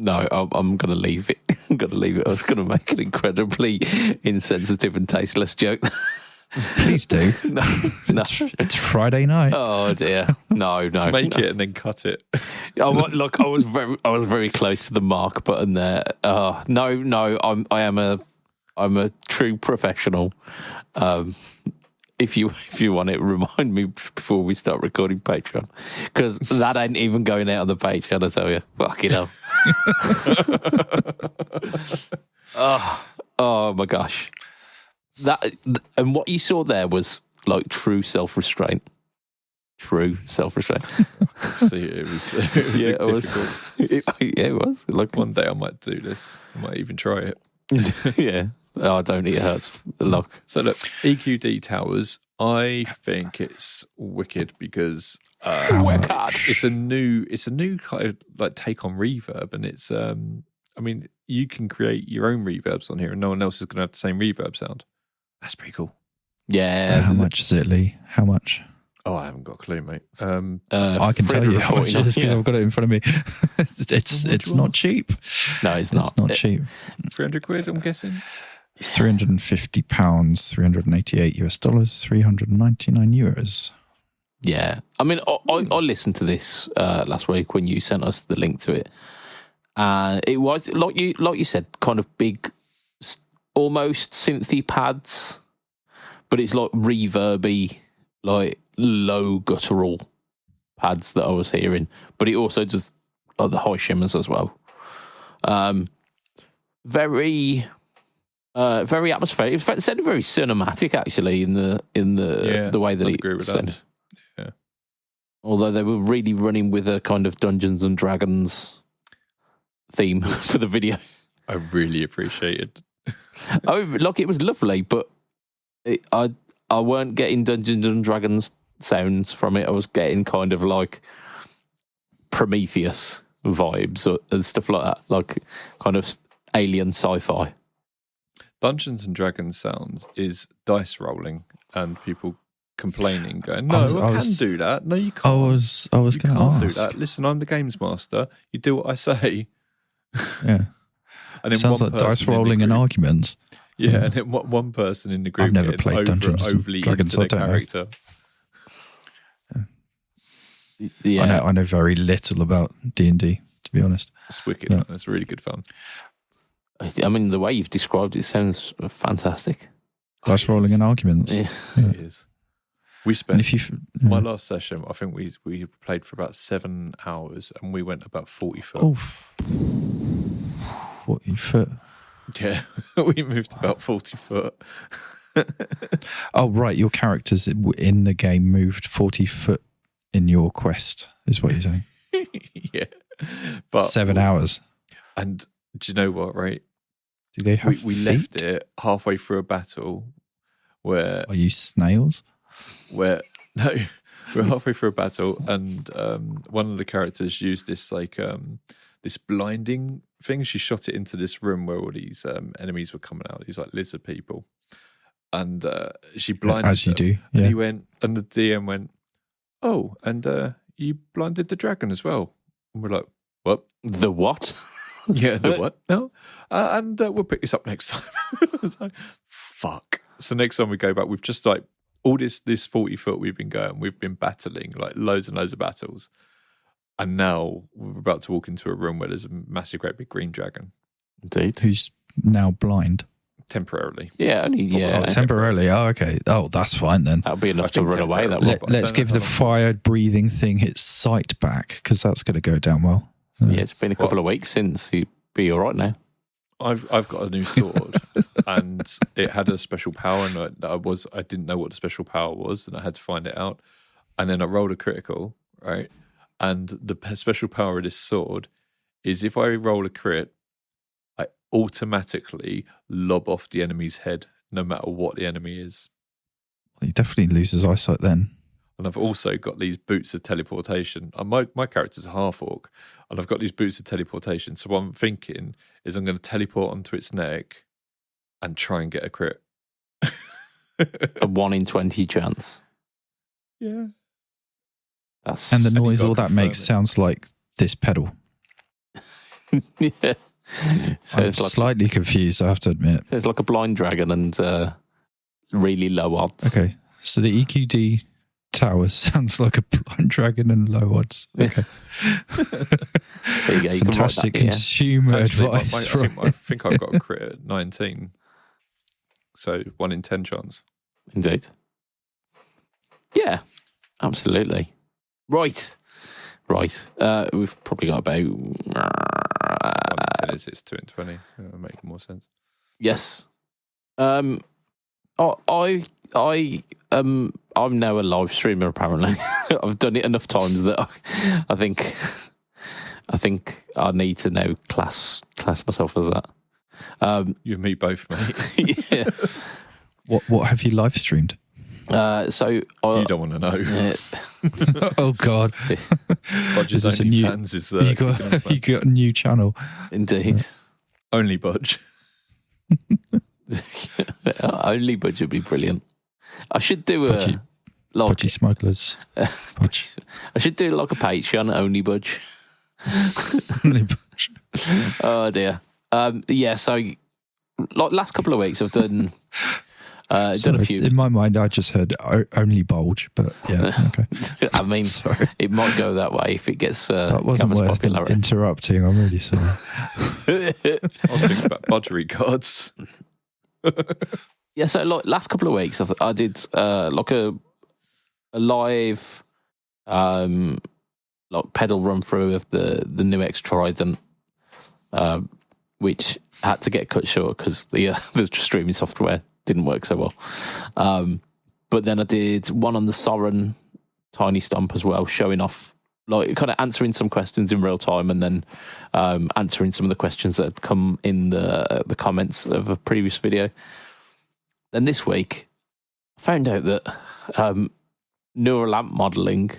No, I'm going to leave it. I was going to make an incredibly insensitive and tasteless joke. Please do. No. It's Friday night. Oh dear. No. Make it and then cut it. Look, I was very close to the mark button there. No. I'm a true professional. If you want it, remind me before we start recording Patreon, because that ain't even going out on the Patreon. I tell you, fucking hell. Oh my gosh. And what you saw there was like true self-restraint. See, it was it was. Like one day I might do this. I might even try it. Yeah. Oh, don't it hurts. Look. So look, EQD towers. I think it's wicked because it's a new kind of like take on reverb, and it's I mean, you can create your own reverbs on here, and no one else is going to have the same reverb sound. That's pretty cool. Yeah. How much is it, Lee? How much? Oh, I haven't got a clue, mate. I can tell you how much it is because I've got it in front of me. It's not cheap. No, it's not. It's not cheap. 300 quid, I'm guessing. It's £350, $388 US, €399. Yeah, I mean, I listened to this last week when you sent us the link to it, and it was like you said, kind of big, almost synthy pads, but it's like reverby, like low guttural pads that I was hearing. But it also does like the high shimmers as well. Very Very atmospheric. It sounded very cinematic, actually, in the way that I'd it agree with sounded. that. Yeah. Although they were really running with a kind of Dungeons and Dragons theme for the video. I really appreciated. It was lovely, but I weren't getting Dungeons and Dragons sounds from it. I was getting kind of like Prometheus vibes and stuff like that, like kind of alien sci-fi. Dungeons and Dragons sounds is dice rolling and people complaining, going, "No, I can do that. No, you can't. I was You going to can't do ask. that. Listen, I'm the games master. You do what I say." Yeah, And then sounds one like dice person in the rolling and group- arguments. Yeah, and then one person in the group I've never getting played Dungeons and overly Dragons, into I their don't know. character. Yeah, I know very little about D&D, to be honest. It's wicked. Yeah. Man. It's really good fun. I mean, the way you've described it sounds fantastic. Dice rolling and arguments. Yeah. It is. We And spent if you, my last session. I think we played for about 7 hours, and we went about 40 foot. 40 foot. Yeah, we moved about 40 foot. Oh, right. Your characters in the game moved 40 foot in your quest, is what you're saying. Yeah, but 7 hours. And do you know what? Right, Do they have we feet? left it halfway through a battle where Are you snails? no, we're halfway through a battle, and one of the characters used this this blinding thing. She shot it into this room where all these enemies were coming out. These like lizard people, and she blinded As you them. do. And Yeah. he went, and the DM went, "Oh, and you blinded the dragon as well." And we're like, "What?" The what? Yeah, the what? No, and we'll pick this up next time. It's like, fuck. So next time we go back, we've just like all this 40 foot we've been going. We've been battling like loads and loads of battles, and now we're about to walk into a room where there's a massive, great big green dragon. Indeed. Who's now blind? Temporarily. Yeah, only yeah. Oh, temporarily. Oh, okay. Oh, that's fine then. That'll be enough I to think run away. That temporarily. will. Let's don't give know the how long. fire breathing thing its sight back, because that's going to go down well. Yeah, it's been a couple of weeks since. You'd be all right now. I've got a new sword, and it had a special power, and I didn't know what the special power was, and I had to find it out. And then I rolled a critical, right? And the special power of this sword is if I roll a crit, I automatically lob off the enemy's head, no matter what the enemy is. He definitely loses eyesight then. And I've also got these boots of teleportation. And my character's a half-orc, and I've got these boots of teleportation. So what I'm thinking is I'm going to teleport onto its neck and try and get a crit. A 1 in 20 chance. Yeah. That's And the And you noise gotta all that confirm makes it. sounds like this pedal. yeah. So I'm it's like slightly confused, I have to admit. so it's like a blind dragon and really low odds. Okay, so the EQD tower sounds like a blind dragon and low odds. Okay. There you go. You Fantastic can write that, consumer Actually, advice. I think I've got a crit at 19. So 1 in 10 chance. Indeed. Yeah, absolutely. Right. We've probably got about 1 in 10 is it's 2 in 20. That'll make more sense. yes. I'm now a live streamer. Apparently, I've done it enough times that I think I need to now class myself as that. You and me both, mate. Yeah. What have you live streamed? So You don't want to know. Oh God! Budge's Is this a only new- fans is you got a new channel. Indeed. only Budge. Only Budge would be brilliant. I should do a Budgie- like Budgie smugglers. Budge. I should do like a Patreon only Budge. Oh dear. Yeah. So like last couple of weeks, I've done done a Sorry, few. In my mind, I just heard only bulge, but yeah, okay. I mean, Sorry, it might go that way if it gets that wasn't covers worth popularity. interrupting. I'm really sorry. I was thinking about budgery cards. Yeah, so like last couple of weeks, I did like a live like pedal run through of the new X Trident, which had to get cut short because the streaming software didn't work so well. But then I did one on the Soren Tiny Stomp as well, showing off, like kind of answering some questions in real time, and then answering some of the questions that had come in the comments of a previous video. Then this week, I found out that neural lamp modeling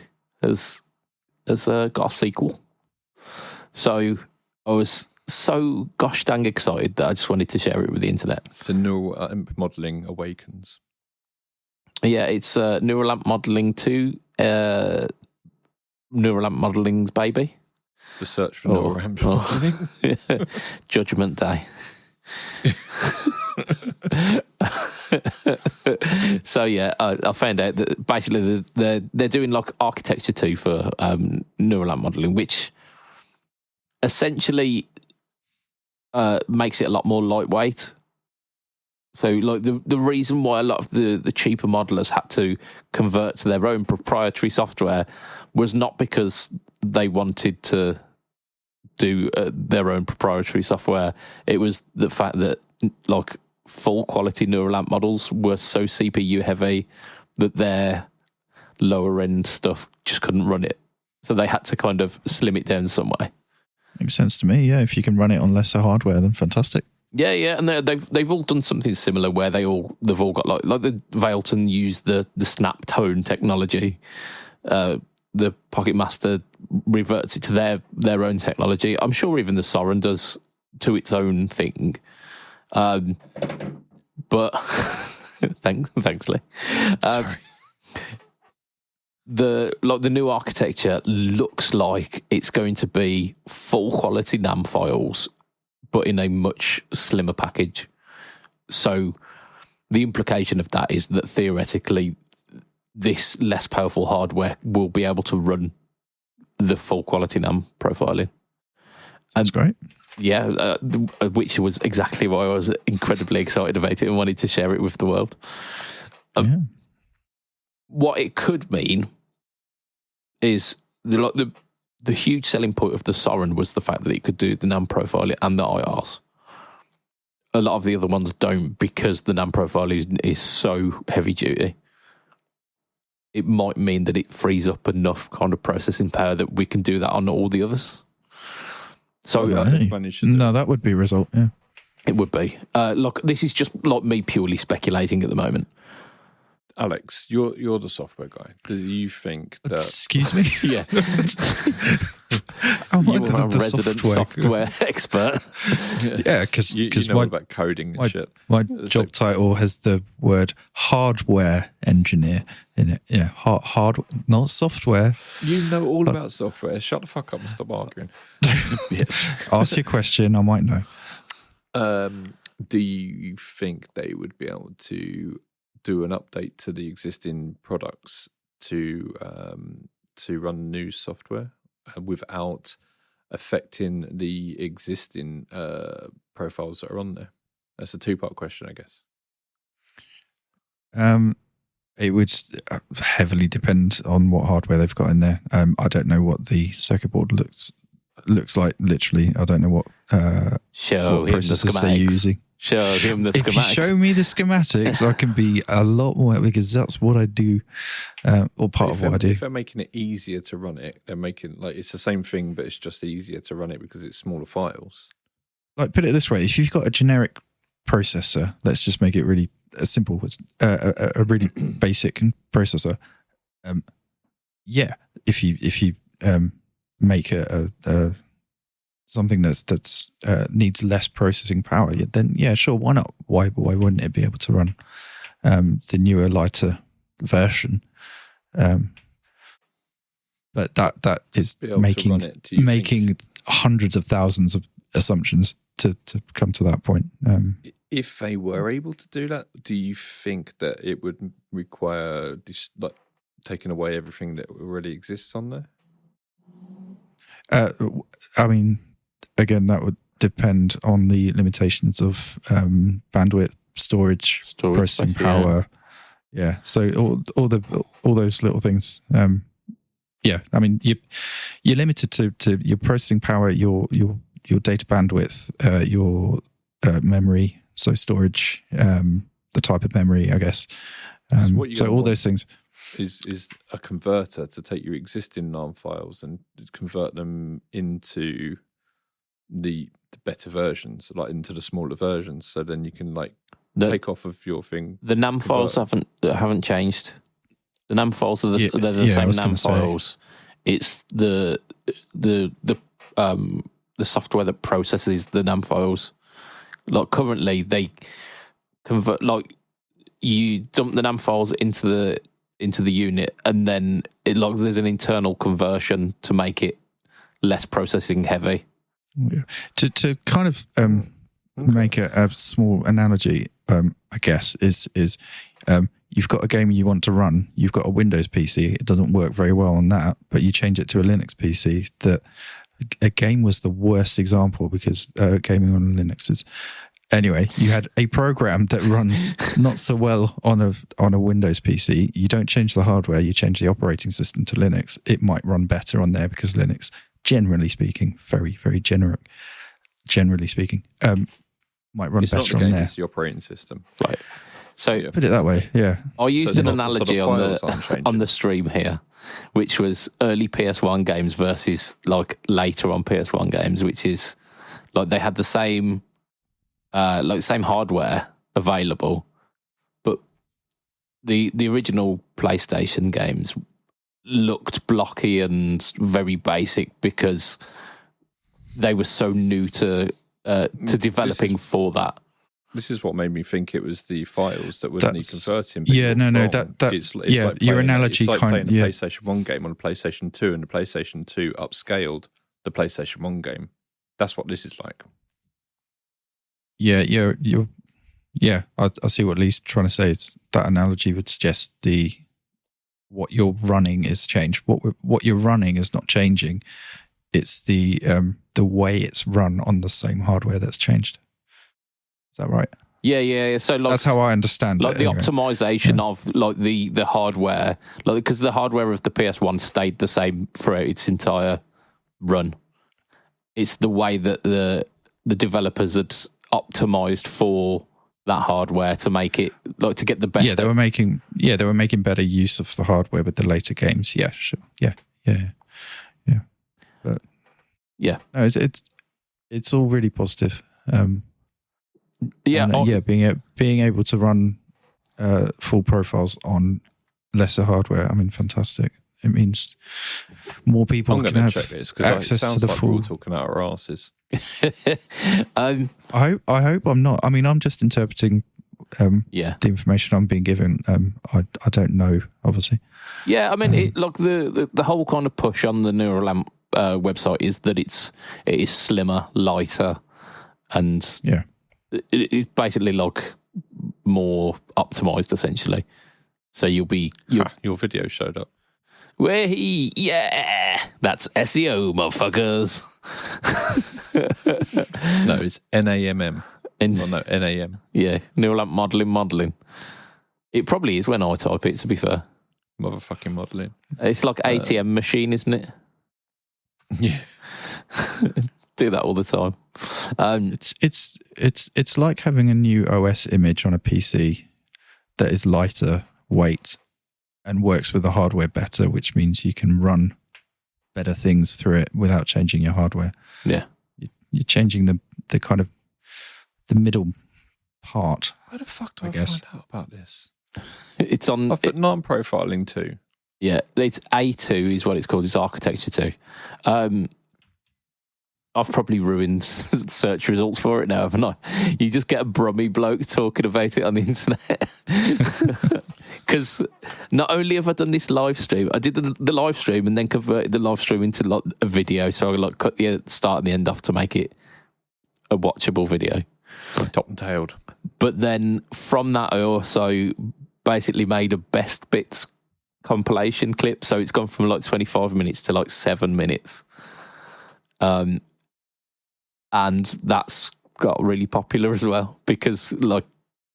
has got a sequel. So I was so gosh dang excited that I just wanted to share it with the internet. The neural lamp modeling awakens. Yeah, it's neural lamp modeling 2, neural lamp modeling's baby. The search for neural lamp modeling. Judgment Day. So yeah, I found out that basically they're doing like architecture 2 for neural lamp modeling, which essentially makes it a lot more lightweight. So like the reason why a lot of the cheaper modelers had to convert to their own proprietary software was not because they wanted to do their own proprietary software. It was the fact that like full quality neural lamp models were so CPU heavy that their lower end stuff just couldn't run it. So they had to kind of slim it down some way. Makes sense to me. Yeah, if you can run it on lesser hardware, then fantastic. Yeah, and they've all done something similar where they've all got like the Vailton used the snap tone technology. The Pocket Master reverts it to their own technology. I'm sure even the Soren does to its own thing. But thanks, Lee. Sorry. The new architecture looks like it's going to be full quality NAM files, but in a much slimmer package. So the implication of that is that theoretically this less powerful hardware will be able to run the full quality NAM profiling. That's great. Yeah, which was exactly why I was incredibly excited about it and wanted to share it with the world. What it could mean is the huge selling point of the Soren was the fact that it could do the NAM profiling and the IRs. A lot of the other ones don't because the NAM profile is so heavy duty. It might mean that it frees up enough kind of processing power that we can do that on all the others. So no, that would be a result. Yeah, it would be. Look, this is just like me purely speculating at the moment. Alex, you're the software guy. Do you think that? Excuse me. Yeah, you are a resident software expert. Yeah, because you know all about coding and shit. My job title has the word hardware engineer in it. Yeah, hard, not software. You know all about software. Shut the fuck up and stop arguing. Ask your question. I might know. Do you think they would be able to do an update to the existing products to run new software without affecting the existing profiles that are on there? That's a 2-part question, I guess. It would heavily depend on what hardware they've got in there. I don't know what the circuit board looks like. Literally, I don't know what processors they're using. Show him the schematics. If you show me the schematics, I can be a lot more, because that's what I do, or part of what I do. If they're making it easier to run it, they're making it's the same thing, but it's just easier to run it because it's smaller files. Like, put it this way: if you've got a generic processor, let's just make it really simple. A really basic processor. If you make a something that's needs less processing power, then yeah, sure, why not? Why wouldn't it be able to run the newer, lighter version? But that is making hundreds of thousands of assumptions to come to that point. If they were able to do that, do you think that it would require taking away everything that already exists on there? I mean, again, that would depend on the limitations of bandwidth, storage processing power. Yeah. So all those little things. Yeah. I mean, you're limited to your processing power, your data bandwidth, your memory, so storage, the type of memory, I guess. So all those things is a converter to take your existing NARM files and convert them into the better versions, like into the smaller versions. So then you can take off of your thing. The NAM files haven't changed. The NAM files are they're the same NAM files. It's the software that processes the NAM files. Like currently, they convert, like you dump the NAM files into the unit, and then there's an internal conversion to make it less processing heavy. Yeah. To kind of make a small analogy, I guess is you've got a game you want to run. You've got a Windows PC. It doesn't work very well on that, but you change it to a Linux PC. That a game was the worst example because gaming on Linux is. Anyway, you had a program that runs not so well on a Windows PC. You don't change the hardware. You change the operating system to Linux. It might run better on there because Linux, generally speaking, very, very generally speaking, might run better on there. It's the operating system. Right. So put it that way, yeah. I used an analogy on the stream here, which was early PS1 games versus like later on PS1 games, which is like they had the same same hardware available, but the original PlayStation games looked blocky and very basic because they were so new to developing for that. This is what made me think it was the files that wasn't converting. Yeah, it's yeah. Like your analogy it's like kind playing of a PlayStation 1 game on a PlayStation 2, and the PlayStation 2 upscaled the PlayStation 1 game. That's what this is like. Yeah, I see what Lee's trying to say. It's that analogy would suggest what you're running is changed. What you're running is not changing. It's the way it's run on the same hardware that's changed. Is that right? Yeah. So that's how I understand it. The anyway. optimization of the hardware, because the hardware of the PS1 stayed the same throughout its entire run. It's the way that the developers had optimized for that hardware to make it to get the best. Yeah, they were making better use of the hardware with the later games. Yeah, sure. Yeah. But yeah, no, it's all really positive. Being able to run full profiles on lesser hardware. I mean, fantastic. It means more people can have access to the full. We're all talking out our asses. I hope I'm not. I mean, I'm just interpreting the information I'm being given. I don't know, obviously. Yeah, I mean, the whole kind of push on the Neuralamp website is that it is slimmer, lighter, and it's basically more optimized essentially. So your video showed up. That's SEO, motherfuckers. No, it's NAMM. NAM. Yeah, Neuralamp modelling. It probably is when I type it, to be fair. Motherfucking modelling. It's like ATM machine, isn't it? Yeah. Do that all the time. It's like having a new OS image on a PC that is lighter weight and works with the hardware better, which means you can run better things through it without changing your hardware. Yeah. You're changing the kind of the middle part. Where the fuck do I find out about this? It's on... I've put NARM profiling too. Yeah, it's A2 is what it's called. It's architecture 2. I've probably ruined search results for it now, haven't I? You just get a brummy bloke talking about it on the internet. Because not only have I done this live stream, I did the live stream and then converted the live stream into a video. So I cut the start and the end off to make it a watchable video. Top and tailed. But then from that, I also basically made a best bits compilation clip. So it's gone from 25 minutes to 7 minutes. And that's got really popular as well because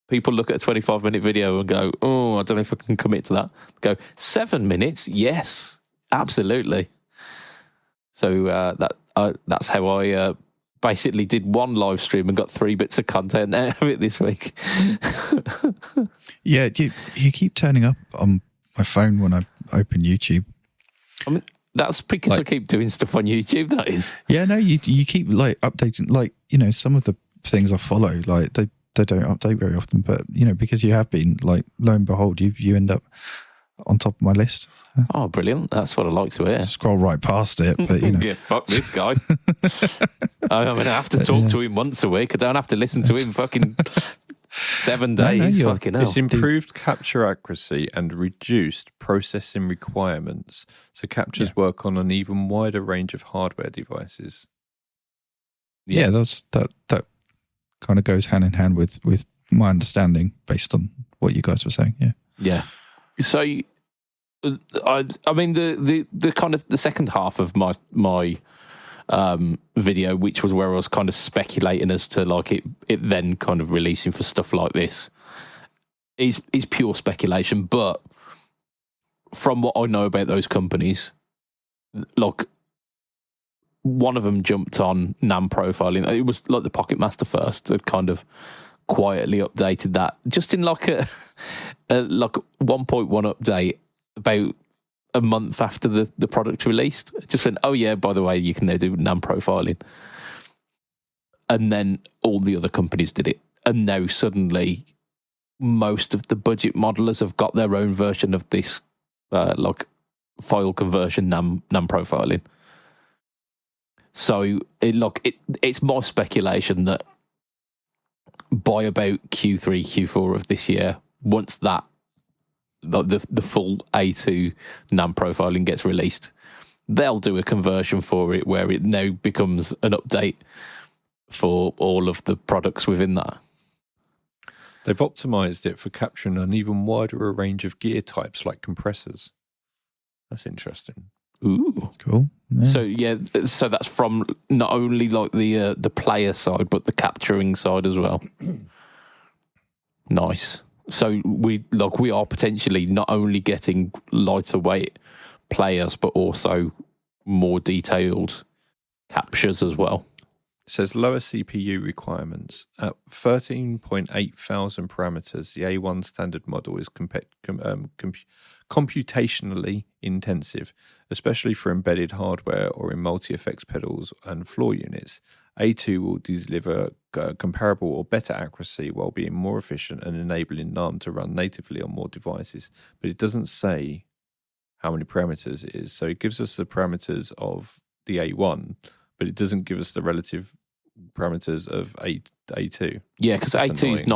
people look at a 25-minute video and go, oh, I don't know if I can commit to that. Go, 7 minutes? Yes, absolutely. So that's how I basically did one live stream and got 3 bits of content out of it this week. Yeah, you keep turning up on my phone when I open YouTube. I mean, that's because I keep doing stuff on YouTube, that is. Yeah, no, you keep like updating, like, some of the things I follow, like they don't update very often, but because you have been, like, lo and behold, you end up on top of my list. Oh, brilliant. That's what I like to hear. Scroll right past it, but Yeah, fuck this guy. I mean, I have to talk to him once a week. I don't have to listen to him fucking 7 days. Fucking hell. It's improved capture accuracy and reduced processing requirements, so captures work on an even wider range of hardware devices. Yeah, that kind of goes hand in hand with my understanding based on what you guys were saying. Yeah. So, I mean, the kind of the second half of my video, which was where I was kind of speculating as to like it then kind of releasing for stuff like this, is pure speculation. But from what I know about those companies, like, one of them jumped on NAM profiling. It was like the Pocket Master first had kind of quietly updated that just in like a like 1.1 update about a month after the product released. It just went, oh yeah, by the way, you can now do NAM profiling. And then all the other companies did it. And now suddenly most of the budget modelers have got their own version of this like file conversion NAM profiling. So it's my speculation that by about Q3, Q4 of this year, once that the full A2 NAM profiling gets released, they'll do a conversion for it where it now becomes an update for all of the products within that. They've optimized it for capturing an even wider range of gear types like compressors. That's interesting. Ooh, that's cool. Yeah. So that's from not only like the player side, but the capturing side as well. Nice. So we are potentially not only getting lighter weight players, but also more detailed captures as well. It says lower CPU requirements. At 13.8 thousand parameters, the A1 standard model is computationally intensive, especially for embedded hardware or in multi-effects pedals and floor units. A2 will deliver comparable or better accuracy while being more efficient and enabling NAM to run natively on more devices. But it doesn't say how many parameters it is. So it gives us the parameters of the A1, but it doesn't give us the relative parameters of A2. Yeah, because A2 is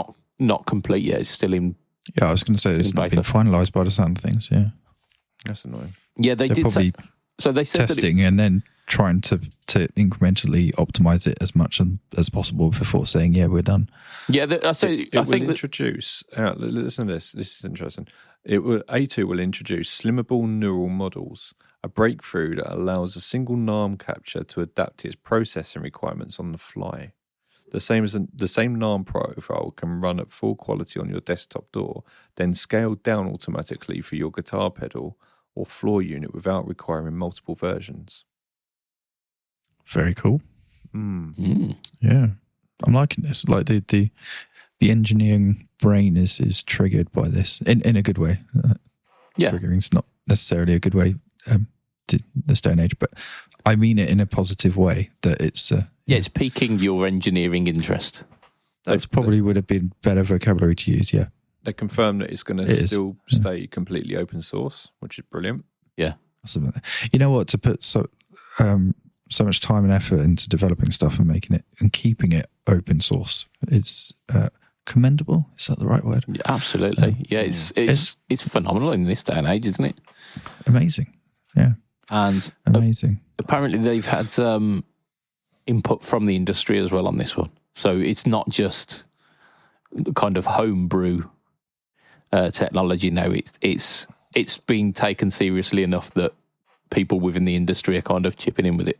not complete yet. It's still in. Yeah, I was going to say it's not been finalised by the sound of things. Yeah, that's annoying. Yeah, they're did probably say. So they said testing and then trying to incrementally optimize it as much as possible before saying, yeah, we're done. Yeah, I think will introduce. Listen to this. This is interesting. A2 will introduce slimmable neural models, a breakthrough that allows a single NAM capture to adapt its processing requirements on the fly. The same NAM profile can run at full quality on your desktop DAW, then scale down automatically for your guitar pedal or floor unit without requiring multiple versions. Very cool. Mm. Yeah, I'm liking this. Like the engineering brain is triggered by this in a good way. Triggering's not necessarily a good way to this day and age, but I mean it in a positive way. That it's it's piquing your engineering interest. That's probably would have been better vocabulary to use. Yeah, they confirmed that it's going to still stay completely open source, which is brilliant. Yeah, you know what? To put so much time and effort into developing stuff and making it and keeping it open source, it's commendable. Is that the right word? Yeah, absolutely. Yeah, it's phenomenal in this day and age, isn't it? Amazing. Yeah, and amazing. Apparently, they've had input from the industry as well on this one. So it's not just kind of homebrew technology now. It's being taken seriously enough that people within the industry are kind of chipping in with it.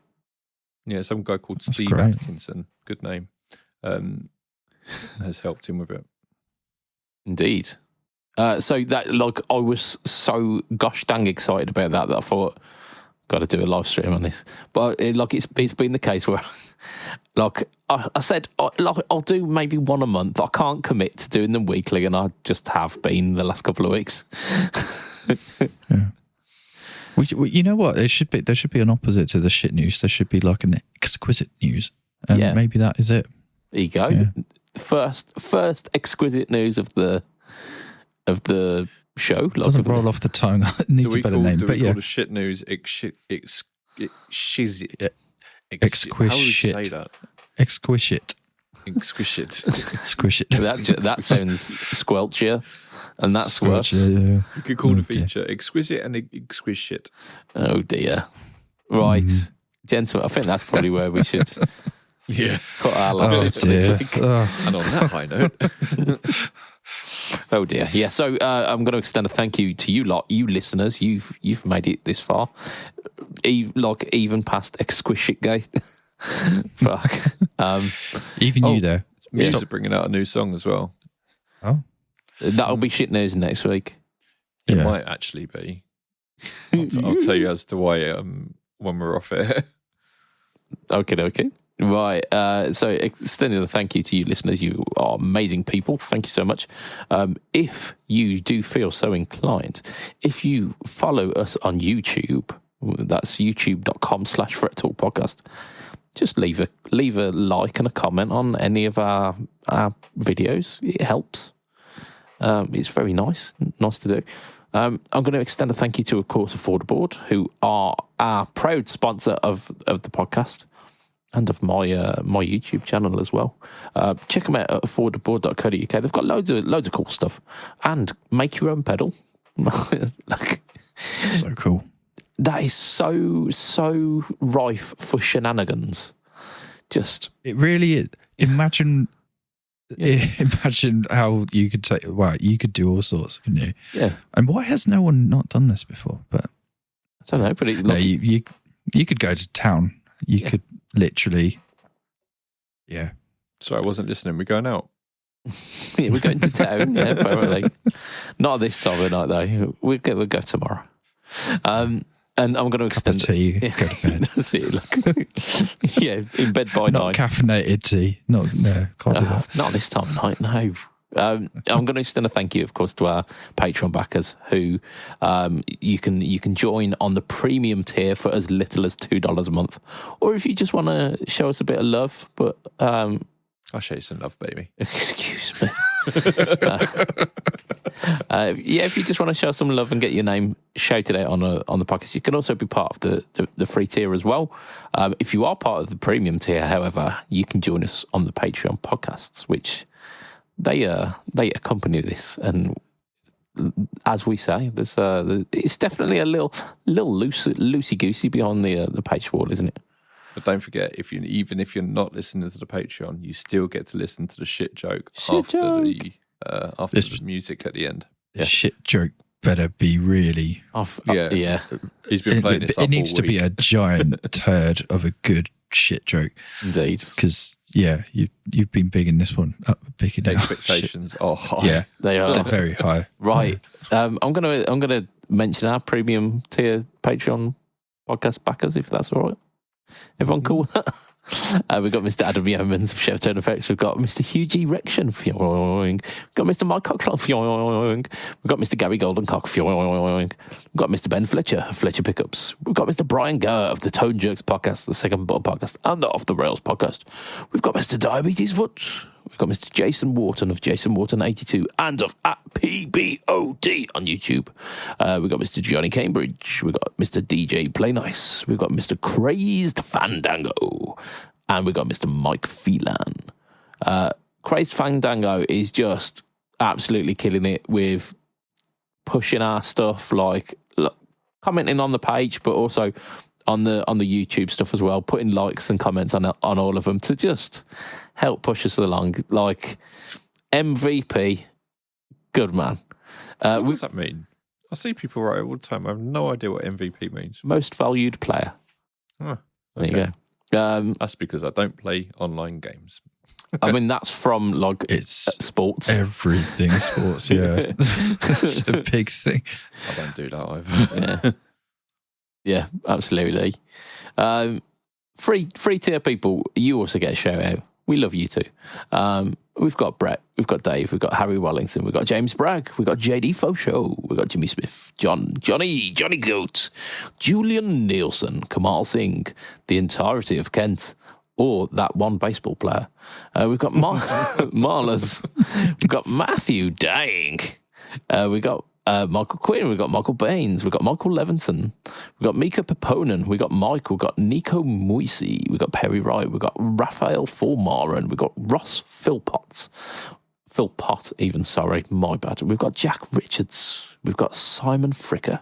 Yeah, some guy called Steve Atkinson, good name, has helped him with it. Indeed. So that, like, I was so gosh dang excited about that I thought, got to do a live stream on this. But it's been the case where, like I said, I'll do maybe one a month. I can't commit to doing them weekly, and I just have been the last couple of weeks. Yeah. You know what? There should be an opposite to the shit news. There should be like an exquisite news, and maybe that is it. There you go. Yeah. First exquisite news of the show. It doesn't roll off the tongue. It needs a better name. Do we call the shit news exquisite? Exquisite. How would you say that? Exquisite. Exquisite. Exquisite. That sounds squelchier, and that's worse. Yeah. You could call the feature exquisite and exquisite. Oh dear. Right, gentlemen, I think that's probably where we should cut our losses for this week. And on that high note. Oh dear. Yeah, so I'm going to extend a thank you to you lot, you listeners. You've made it this far. Even past exquisite guys. Fuck. Even you there. Muse are bringing out a new song as well. Oh. That'll be shit news next week. It might actually be. I'll tell you as to why when we're off air. Okay. Right. So extending a thank you to you listeners. You are amazing people. Thank you so much. If you do feel so inclined, if you follow us on YouTube, that's youtube.com/FretTalkPodcast. Just leave a like and a comment on any of our videos. It helps. It's very nice to do. I'm going to extend a thank you to, of course, Affordboard, who are our proud sponsor of the podcast and of my YouTube channel as well. Check them out at affordboard.co.uk. They've got loads of cool stuff. And make your own pedal. So cool. That is so rife for shenanigans. It really is. Imagine how you could take. Wow, you could do all sorts, couldn't you? Yeah. And why has no one not done this before? But I don't know. But you could go to town. You could literally. Yeah. Sorry, I wasn't listening. We're going out. Yeah, we're going to town. Yeah, apparently. Not this time of night though. We'll go tomorrow. And I'm going to extend tea, go to bed. That's it. In bed by not 9. Caffeinated tea. No, can't do that. Not this time of night, no. I'm going to extend a thank you, of course, to our Patreon backers who you can join on the premium tier for as little as $2 a month, or if you just want to show us a bit of love. But I'll show you some love, baby. Excuse me. If you just want to show some love and get your name shouted out on the podcast, you can also be part of the free tier as well. If you are part of the premium tier, however, you can join us on the Patreon podcasts, which they accompany this. And as we say, it's definitely a little loosey goosey behind the page wall, isn't it? But don't forget, even if you're not listening to the Patreon, you still get to listen to the shit joke after the music at the end. The shit joke better be really. Yeah. He's been playing this. It needs to be a giant turd of a good shit joke. Indeed. Because you've been big in this one. Big in expectations are high. Yeah, they are. They're very high. Right. I'm gonna mention our premium tier Patreon podcast backers, if that's all right. Everyone cool with that? We've got Mr. Adam Yeomans of Chef Turn Effects. We've got Mr. Hugh G. Rection. We've got Mr. Mike Coxlon. We've got Mr. Gary Goldencock. We've got Mr. Ben Fletcher of Fletcher Pickups. We've got Mr. Brian Gurr of the Tone Jerks podcast, the Second Button podcast, and the Off the Rails podcast. We've got Mr. Diabetes Foot. We've got Mr. Jason Wharton of Jason Wharton 82 and of at PBOD on YouTube. We've got Mr. Johnny Cambridge. We've got Mr. DJ Play Nice. We've got Mr. Crazed Fandango. And we've got Mr. Mike Phelan. Crazed Fandango is just absolutely killing it with pushing our stuff, commenting on the page, but also on the YouTube stuff as well, putting likes and comments on all of them to just help push us along. Like MVP, good man. What does that mean? I see people write it all the time. I have no idea what MVP means. Most valued player. Oh, there you go. That's because I don't play online games. I mean, that's from it's sports. Everything sports, yeah. It's a big thing. I don't do that either. Yeah, absolutely. Free tier people, you also get a shout out. We love you too. We've got Brett, we've got Dave, we've got Harry Wellington, we've got James Bragg, we've got JD Fosho, we've got Jimmy Smith, Johnny Goat, Julian Nielsen, Kamal Singh, the entirety of Kent, or that one baseball player. We've got Marlers, we've got Matthew Dying, we've got Michael Quinn, we've got Michael Baines, we've got Michael Levinson, we've got Mika Peponen, we've got Mike, we've got Nico Moisey, we've got Perry Wright, we've got Raphael Formaren, we've got Ross Philpott, sorry, my bad. We've got Jack Richards, we've got Simon Fricker,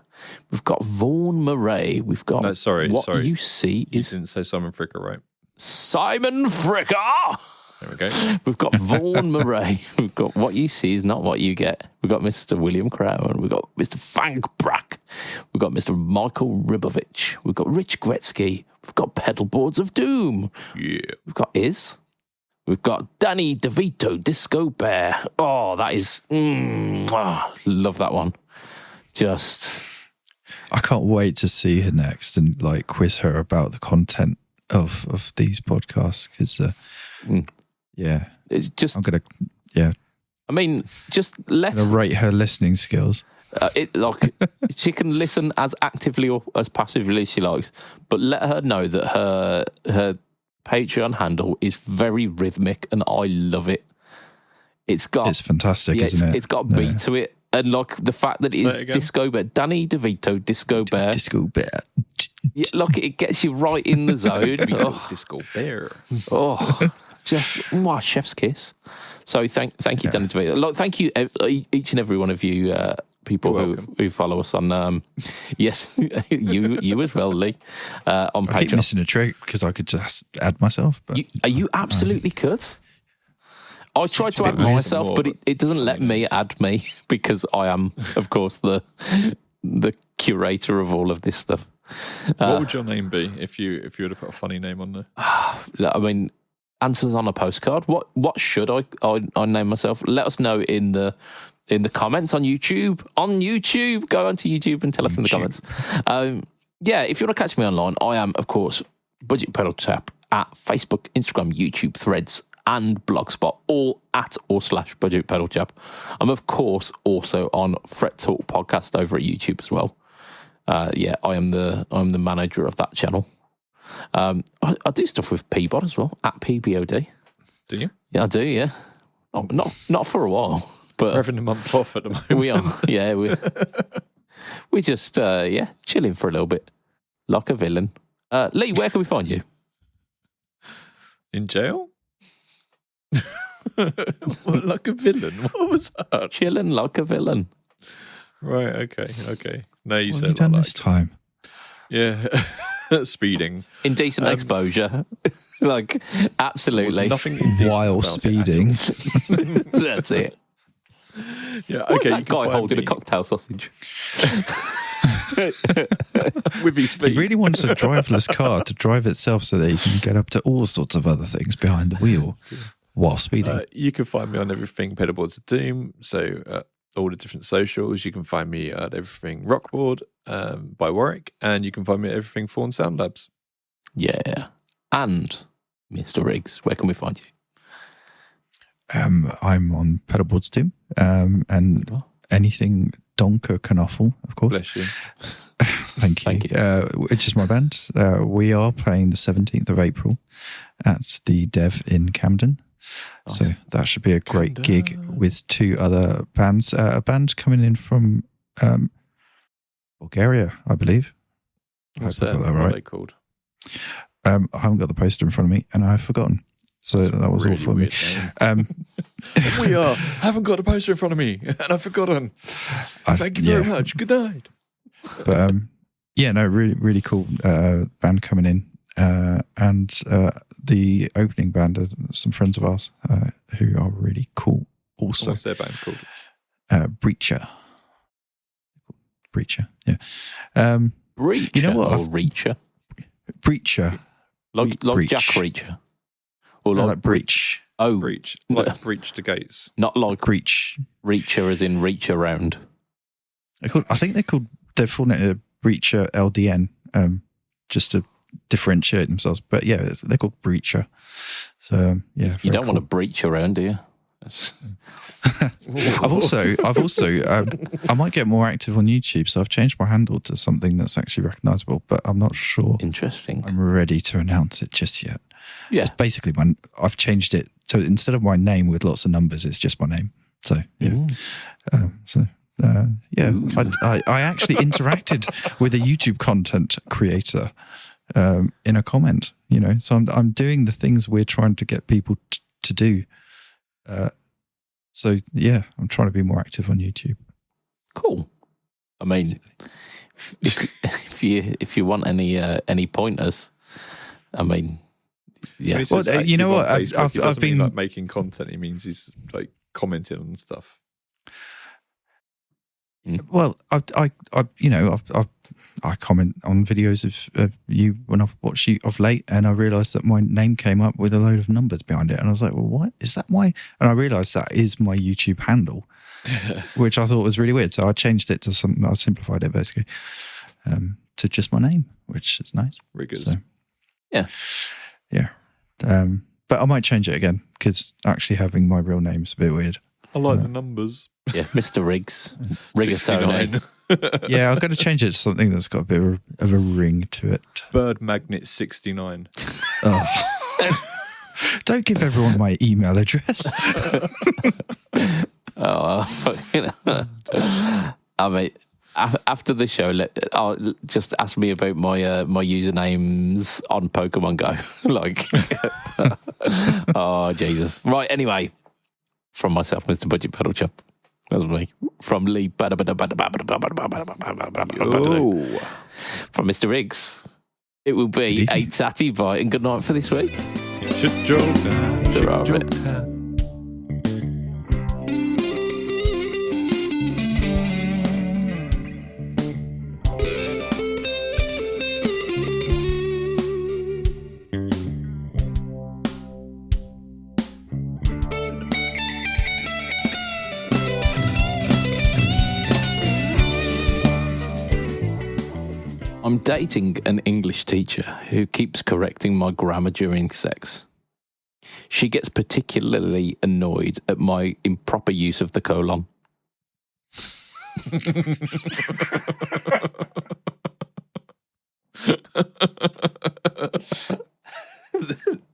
we've got Vaughan Murray, we've got... No, sorry. You see You is... didn't say Simon Fricker, right? Simon Fricker! There we go. We've got Vaughan Murray. We've got what you see is not what you get. We've got Mr. William Crown. We've got Mr. Frank Brack. We've got Mr. Michael Ribovich. We've got Rich Gretzky. We've got Pedalboards of Doom. Yeah. We've got Iz. We've got Danny DeVito, Disco Bear. Oh, that is... love that one. Just... I can't wait to see her next and like quiz her about the content of these podcasts because... Yeah, it's just. I'm gonna. Yeah, I mean, just let her rate her listening skills. She can listen as actively or as passively as she likes, but let her know that her Patreon handle is very rhythmic, and I love it. It's fantastic, isn't it? It's got a beat to it, and like the fact that it is Disco Bear, Danny DeVito, Disco Bear. Yeah, look, it gets you right in the zone. Disco Bear. Just chef's kiss. So thank you, Danny DeVito. Look, thank you each and every one of you people who follow us on. Yes, you as well, Lee. On Patreon. I keep missing a trick because I could just add myself. But you absolutely could. I tried to add myself, but it doesn't let me add me because I am, of course, the curator of all of this stuff. What would your name be if you were to put a funny name on there? I mean, answers on a postcard. What should I name myself? Let us know in the comments on YouTube. Go onto YouTube and tell us in the comments. If you want to catch me online, I am, of course, BudgetPedalChap at Facebook, Instagram, YouTube, Threads, and Blogspot, all at or / BudgetPedalChap. I'm, of course, also on Fret Talk Podcast over at YouTube as well. I am the manager of that channel. I do stuff with PBOD as well, at PBOD. Do you? Yeah, I do, yeah. Not for a while, but... We're having a month off at the moment. We are, yeah. We just, chilling for a little bit, like a villain. Lee, where can we find you? In jail? Like a villain? What was that? Chilling like a villain. Right, okay. No, you what said have you done like this time? Yeah. Speeding. Indecent exposure. Like, absolutely. Nothing indecent while speeding. That's it. Yeah, What's okay. that guy holding a cocktail sausage? With his feet. He really wants a driverless car to drive itself so that he can get up to all sorts of other things behind the wheel while speeding. You can find me on everything Pedalboards of Doom. So all the different socials. You can find me at everything Rockboard by Warwick, and you can find me at everything Fawn Sound Labs. Yeah. And Mr. Riggs, where can we find you? I'm on Pedalboards Doom, and anything Donker Canoffel, of course. Bless you. Thank you. Which is my band. We are playing the 17th of April at the Dev in Camden. Nice. So that should be a great gig with two other bands. A band coming in from Bulgaria, I believe. What's I hope I got that right. What are they called? I haven't got the poster in front of me, and I've forgotten. So that was really all for me. We haven't got a poster in front of me, and I've forgotten. Thank you very much. Good night. But really, really cool band coming in. And the opening band are some friends of ours who are really cool also. What's their band called? Breacher, yeah. Breacher, you know what? Or Reacher? Breacher. Like Jack Reacher? Or like Breach. Oh. Breach. Like Breach the Gates. Not like Breach. Reacher as in reach around. I think they're calling it a Breacher LDN. just to differentiate themselves. But yeah, they're called Breacher. So yeah, you don't want to breach around, do you? I've also I might get more active on YouTube, so I've changed my handle to something that's actually recognizable, but I'm not sure. Interesting. I'm ready to announce it just yet. Yeah. It's basically I've changed it. So instead of my name with lots of numbers, it's just my name. So yeah. I actually interacted with a YouTube content creator in a comment, so I'm doing the things we're trying to get people to do. So yeah, I'm trying to be more active on YouTube. Cool. I mean, if you want any pointers, I mean, yeah. Well, you know what? I've been like making content. He means he's like commenting on stuff. Well, I comment on videos of you when I've watched you of late, and I realised that my name came up with a load of numbers behind it, and I was like, "Well, what is that? And I realised that is my YouTube handle, which I thought was really weird. So I changed it to something. I simplified it basically to just my name, which is nice. Riggers. So, yeah. But I might change it again because actually having my real name is a bit weird. I like the numbers. Yeah, Mr. Riggs. 69. Yeah, I've got to change it to something that's got a bit of a ring to it. Bird Magnet 69. Oh. Don't give everyone my email address. Fucking I mean, after the show, just ask me about my my usernames on Pokemon Go. Oh, Jesus. Right, anyway. From myself, Mr. BudgetPedalChap. That's me. From Lee. From Mr. Riggs. It will be a tatty bite and good night for this week. Shit joke time. Shit joke time. I'm dating an English teacher who keeps correcting my grammar during sex. She gets particularly annoyed at my improper use of the colon.